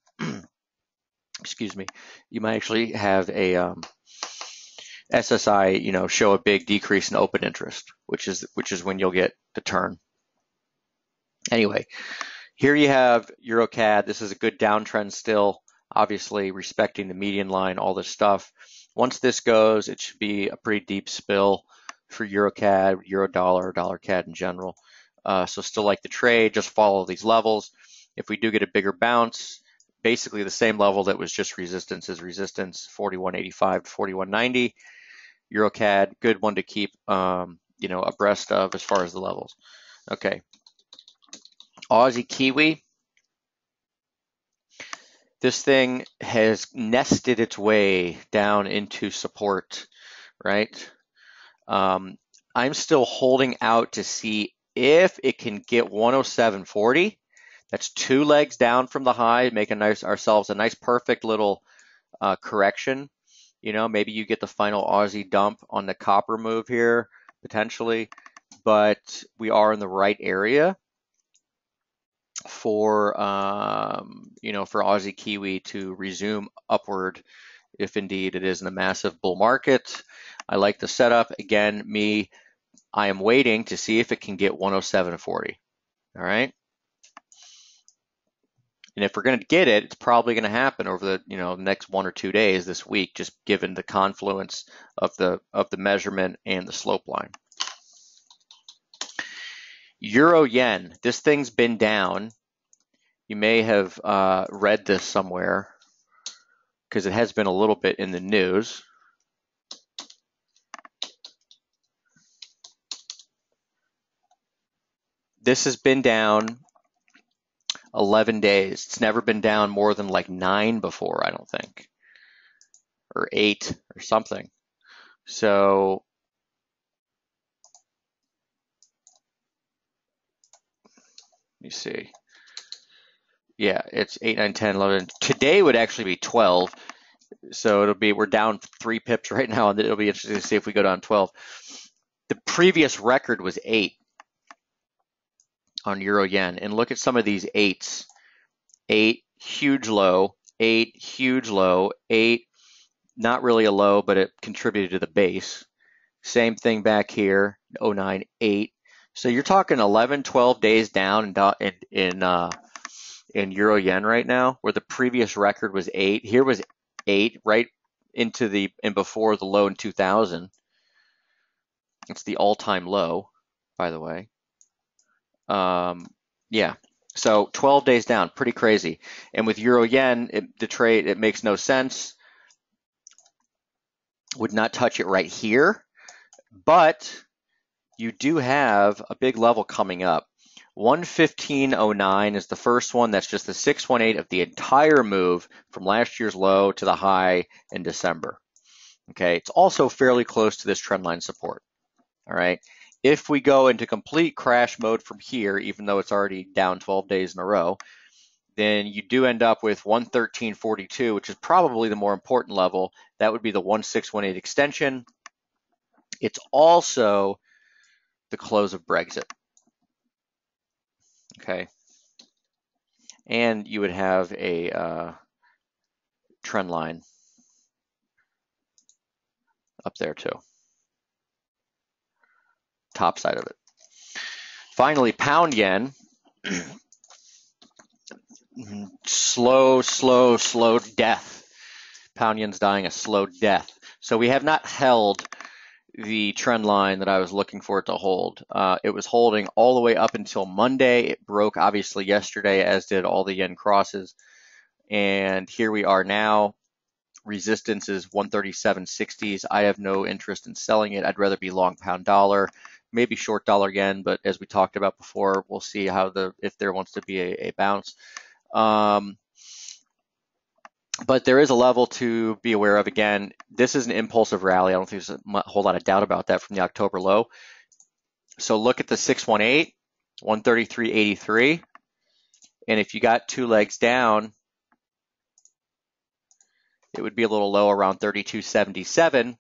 excuse me, you might actually have a SSI, show a big decrease in open interest, which is when you'll get the turn. Anyway, here you have EuroCAD. This is a good downtrend still, obviously respecting the median line, all this stuff. Once this goes, it should be a pretty deep spill for EuroCAD, Eurodollar, dollar CAD in general. So still like the trade, just follow these levels. If we do get a bigger bounce, basically the same level that was just resistance is resistance, 41.85 to 41.90. EuroCAD, good one to keep abreast of as far as the levels. Okay. Aussie Kiwi. This thing has nested its way down into support, right? I'm still holding out to see if it can get 107.40. That's 2 legs down from the high, make ourselves a nice perfect little correction. Maybe you get the final Aussie dump on the copper move here, potentially, but we are in the right area for for Aussie Kiwi to resume upward if indeed it is in a massive bull market. I like the setup. Again, I am waiting to see if it can get 107.40. All right. And if we're going to get it, it's probably going to happen over the next 1 or 2 days this week, just given the confluence of the measurement and the slope line. Euro yen, this thing's been down. You may have read this somewhere because it has been a little bit in the news. This has been down 11 days. It's never been down more than like 9 before, I don't think, or 8 or something. So let me see. Yeah, it's 8, 9, 10, 11. Today would actually be 12. So we're down 3 pips right now, and it'll be interesting to see if we go down 12. The previous record was 8 on euro yen, and look at some of these 8s. 8, huge low, 8, huge low, 8, not really a low, but it contributed to the base. Same thing back here, 09, 8. So you're talking 11, 12 days down in euro yen right now, where the previous record was 8. Here was 8 right into and before the low in 2000. It's the all-time low, by the way. Yeah, so 12 days down, pretty crazy. And with euro yen, the trade, it makes no sense. Would not touch it right here, but you do have a big level coming up. 115.09 is the first one. That's just the 618 of the entire move from last year's low to the high in December. Okay, it's also fairly close to this trend line support. All right, if we go into complete crash mode from here, even though it's already down 12 days in a row, then you do end up with 113.42, which is probably the more important level. That would be the 1618 extension. It's also the close of Brexit. Okay, and you would have a trend line up there too, top side of it. Finally, pound yen, slow death. Pound yen's dying a slow death. So we have not held the trend line that I was looking for it to hold. It was holding all the way up until Monday. It broke obviously yesterday, as did all the yen crosses. And here we are now. Resistance is 137.60s. I have no interest in selling it. I'd rather be long pound dollar, maybe short dollar yen, but as we talked about before, we'll see if there wants to be a bounce. But there is a level to be aware of. Again, this is an impulsive rally. I don't think there's a whole lot of doubt about that from the October low. So look at the 618, 133.83. And if you got 2 legs down, it would be a little low around 32.77.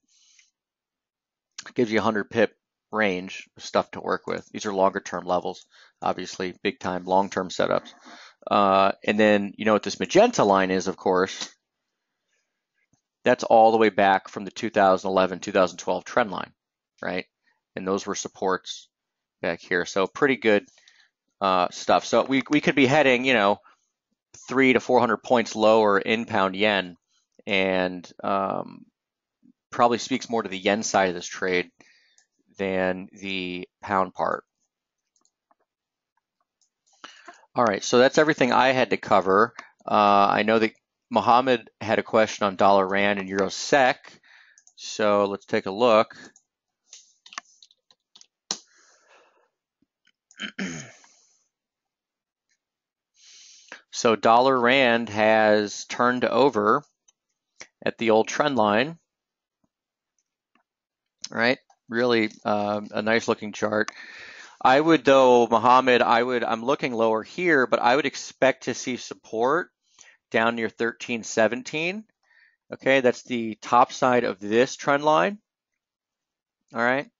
Gives you a 100 pip range of stuff to work with. These are longer term levels, obviously big time long-term setups. And then you know what this magenta line is, of course. That's all the way back from the 2011, 2012 trend line, right? And those were supports back here. So pretty good stuff. So we could be heading, 300 to 400 points lower in pound yen, and probably speaks more to the yen side of this trade than the pound part. All right, so that's everything I had to cover. I know that Mohammed had a question on dollar rand and euro sec, so let's take a look. So dollar rand has turned over at the old trend line, right? Really a nice looking chart. I would, though, Mohammed, I'm looking lower here, but I would expect to see support down near 13.17. Okay, that's the top side of this trend line. All right,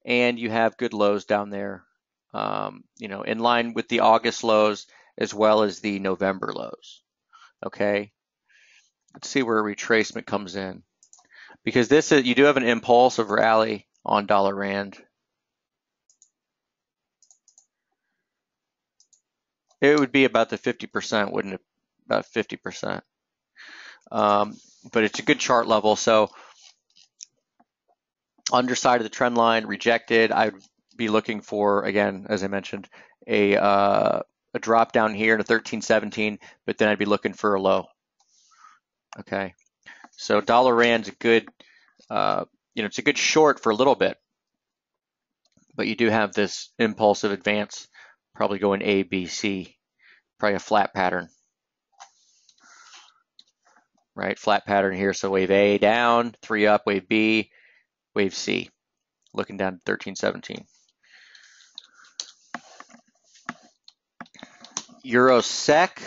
and you have good lows down there, in line with the August lows as well as the November lows. Okay, let's see where retracement comes in, because you do have an impulsive rally on dollar rand. It would be about the 50%, wouldn't it? About 50%. But it's a good chart level. So underside of the trend line, rejected. I would be looking for, again, as I mentioned, a drop down here to 13.17, but then I'd be looking for a low. Okay, so dollar rand's a good, it's a good short for a little bit, but you do have this impulsive advance, probably going A, B, C, probably a flat pattern, right? Flat pattern here. So wave A down, 3 up, wave B, wave C, looking down to 13.17. Euro SEK,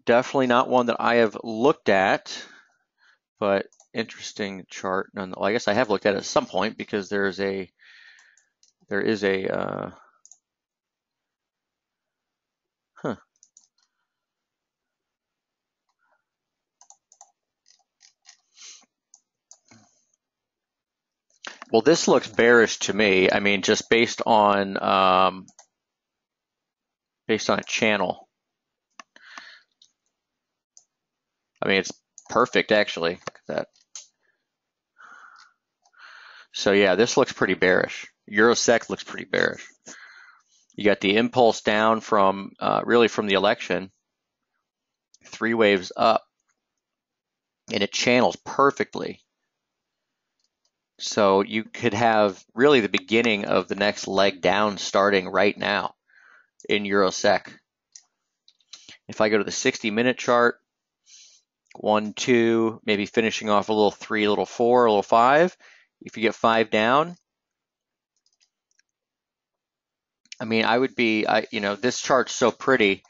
definitely not one that I have looked at, but interesting chart. I guess I have looked at it at some point because there is a well, this looks bearish to me. I mean, just based on a channel. I mean, it's perfect actually. Look at that. So yeah, this looks pretty bearish. Euro SEK looks pretty bearish. You got the impulse down from really from the election, 3 waves up, and it channels perfectly. So you could have really the beginning of the next leg down starting right now in Euro SEK. If I go to the 60-minute chart, 1, 2, maybe finishing off a little 3, a little 4, a little 5. If you get 5 down, I mean, I would be, this chart's so pretty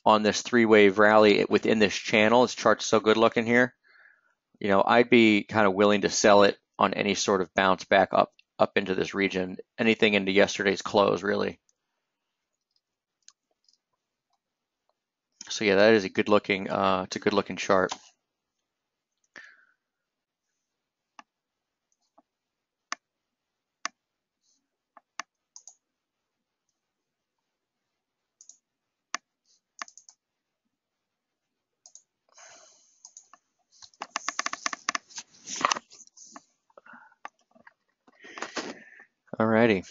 on this 3-wave rally within this channel. This chart's so good looking here. I'd be kind of willing to sell it on any sort of bounce back up into this region, anything into yesterday's close, really. So yeah, that is a good looking, it's a good looking chart. Alrighty.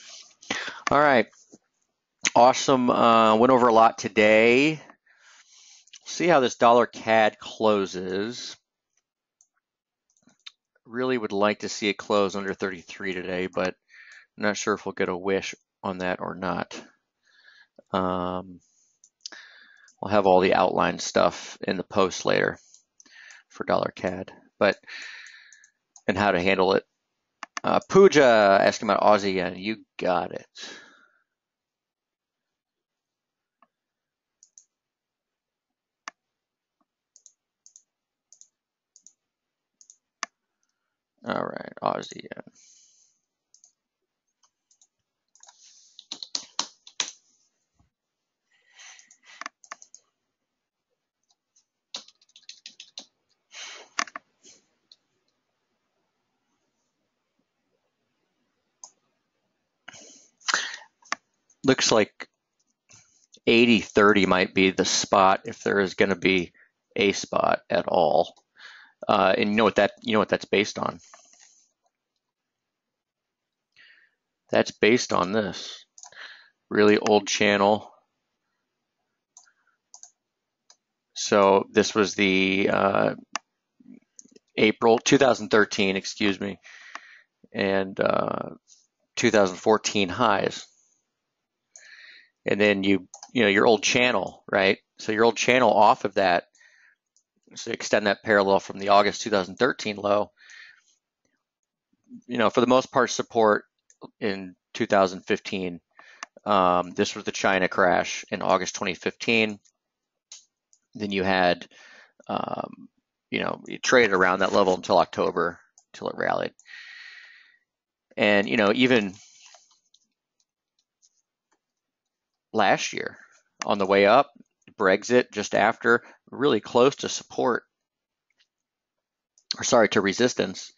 All right. Awesome. Went over a lot today. See how this dollar CAD closes. Really would like to see it close under 33 today, but I'm not sure if we'll get a wish on that or not. We'll have all the outline stuff in the post later for dollar CAD, and how to handle it. Pooja asking about Aussie yen. You got it. All right, Aussie yen. Looks like 80-30 might be the spot if there is going to be a spot at all. And you know what that's based on? That's based on this really old channel. So this was the April 2013, excuse me, and 2014 highs. And then your old channel, right? So your old channel off of that, so extend that parallel from the August 2013 low. For the most part, support in 2015. This was the China crash in August 2015. Then you had, you traded around that level until October, until it rallied. And, even last year on the way up, Brexit just after, really close to support, to resistance.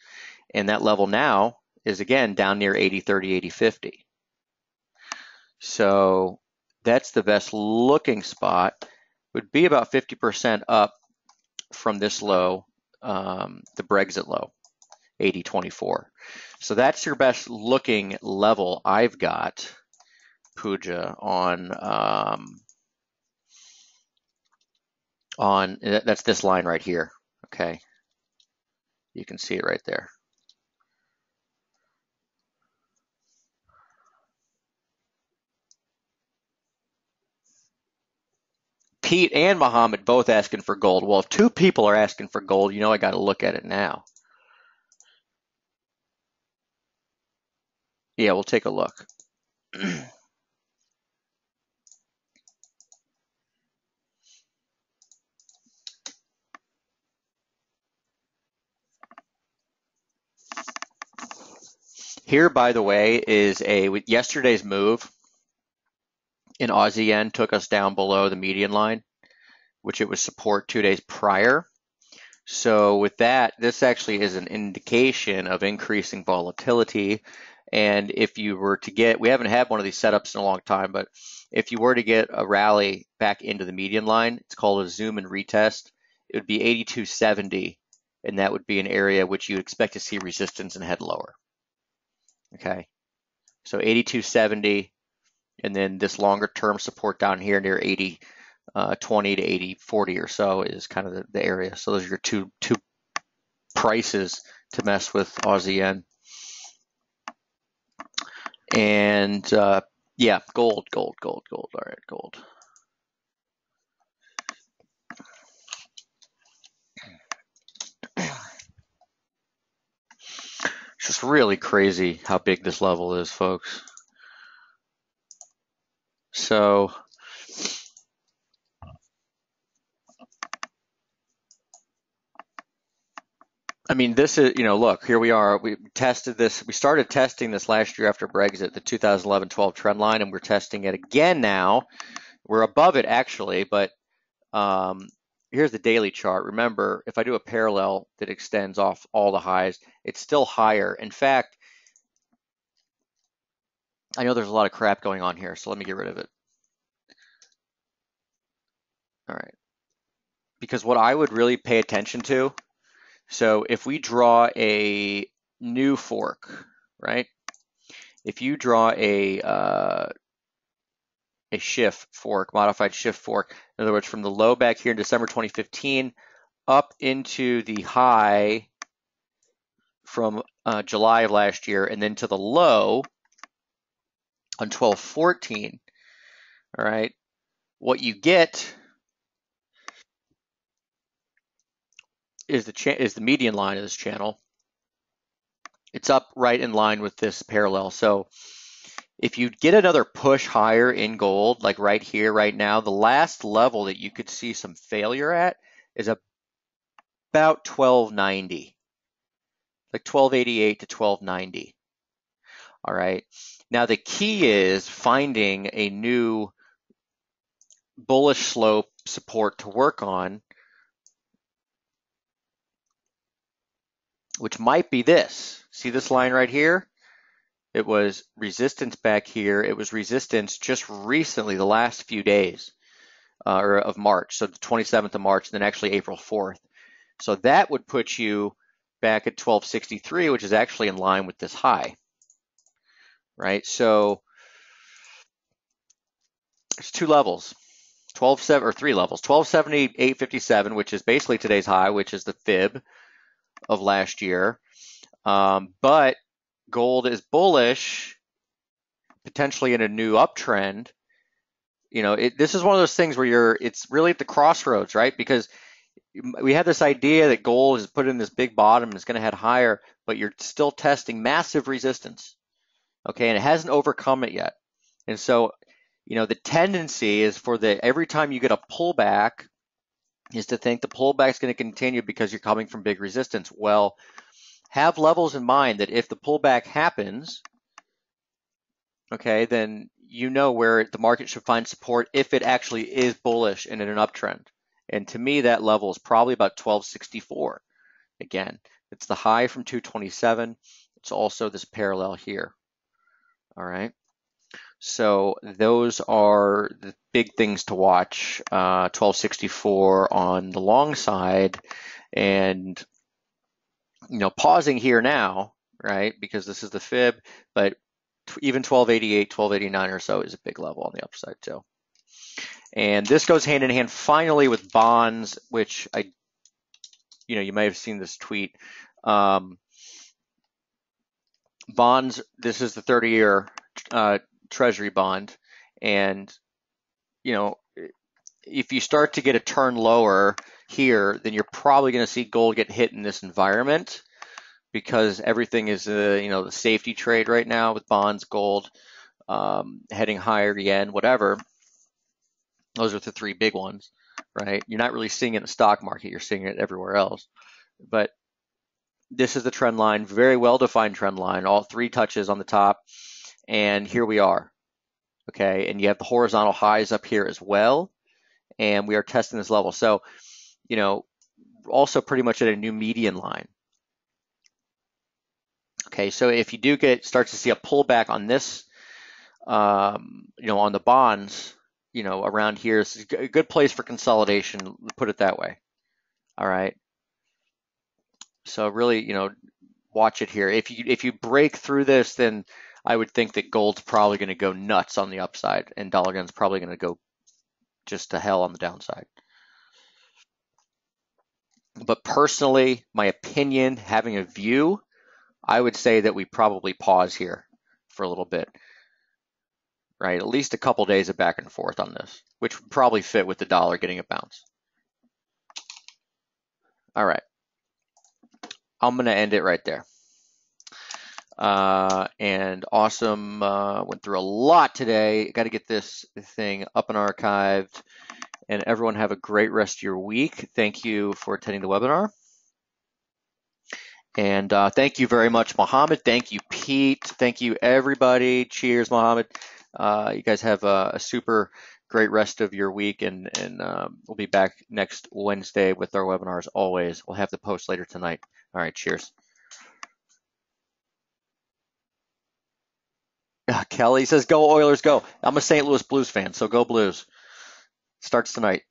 And that level now is again down near 80.30, 80.50. So that's the best looking spot. Would be about 50% up from this low, the Brexit low, 80.24. So that's your best looking level I've got, Pooja, on that's this line right here. Okay, you can see it right there. Pete and Muhammad both asking for gold. Well, if two people are asking for gold, you know I got to look at it now. Yeah, we'll take a look. Here, by the way, is yesterday's move in Aussie yen took us down below the median line, which it was support 2 days prior. So with that, this actually is an indication of increasing volatility. And if you were to get, we haven't had one of these setups in a long time, but if you were to get a rally back into the median line, it's called a zoom and retest, it would be 82.70, and that would be an area which you'd expect to see resistance and head lower. Okay, so 82.70, and then this longer term support down here near 80.20 to 80.40 or so is kind of the area. So those are your two prices to mess with Aussie yen. And yeah, gold. All right, gold. It's just really crazy how big this level is, folks. So I mean, this is, look, here we are. We tested this. We started testing this last year after Brexit, the 2011-12 trend line, and we're testing it again now. We're above it, actually, but here's the daily chart. Remember, if I do a parallel that extends off all the highs, it's still higher. In fact, I know there's a lot of crap going on here, so let me get rid of it. All right. Because what I would really pay attention to, so if we draw a new fork, right? If you draw a shift fork, modified shift fork, in other words, from the low back here in December 2015 up into the high from July of last year, and then to the low on 12/14, all right, what you get is the median line of this channel. It's up right in line with this parallel. So if you get another push higher in gold, like right here, right now, the last level that you could see some failure at is about 1290, like 1288 to 1290. All right. Now the key is finding a new bullish slope support to work on, which might be this. See this line right here? It was resistance back here. It was resistance just recently, the last few days of March. So the 27th of March, and then actually April 4th. So that would put you back at 1263, which is actually in line with this high, right? So there's two levels, 12.7 or three levels, 1270, 857, which is basically today's high, which is the fib of last year. But gold is bullish, potentially in a new uptrend. This is one of those things where it's really at the crossroads, right? Because we have this idea that gold is put in this big bottom and it's going to head higher, but you're still testing massive resistance, okay? And it hasn't overcome it yet. And so, the tendency is for every time you get a pullback is to think the pullback is going to continue because you're coming from big resistance. Well, have levels in mind that if the pullback happens, okay, then you know where the market should find support if it actually is bullish and in an uptrend. And to me, that level is probably about 1264. Again, it's the high from 227. it's also this parallel here. All right. So those are the big things to watch. 1264 on the long side, and pausing here now, right? Because this is the fib, but even 1288, 1289 or so is a big level on the upside too. And this goes hand in hand finally with bonds, which you may have seen this tweet. Bonds, this is the 30-year Treasury bond, and if you start to get a turn lower here, then you're probably going to see gold get hit in this environment, because everything is the safety trade right now with bonds, gold, heading higher, yen, whatever. Those are the three big ones, right? You're not really seeing it in the stock market, you're seeing it everywhere else. But this is the trend line, very well-defined trend line, all three touches on the top, and here we are, okay? And you have the horizontal highs up here as well, and we are testing this level. So, also pretty much at a new median line. Okay, so if you do start to see a pullback on this, on the bonds, around here is a good place for consolidation, put it that way. All right. So really, watch it here. If you break through this, then I would think that gold's probably going to go nuts on the upside, and dollar yen's probably going to go just to hell on the downside. But personally, my opinion, having a view, I would say that we probably pause here for a little bit, right? At least a couple days of back and forth on this, which would probably fit with the dollar getting a bounce. All right. I'm going to end it right there. And awesome. Went through a lot today. Got to get this thing up and archived. And everyone have a great rest of your week. Thank you for attending the webinar. And thank you very much, Mohammed. Thank you, Pete. Thank you, everybody. Cheers, Mohammed. You guys have a super great rest of your week, and we'll be back next Wednesday with our webinars always. We'll have the post later tonight. All right, cheers. Kelly says, go Oilers, go. I'm a St. Louis Blues fan, so go Blues. Starts tonight.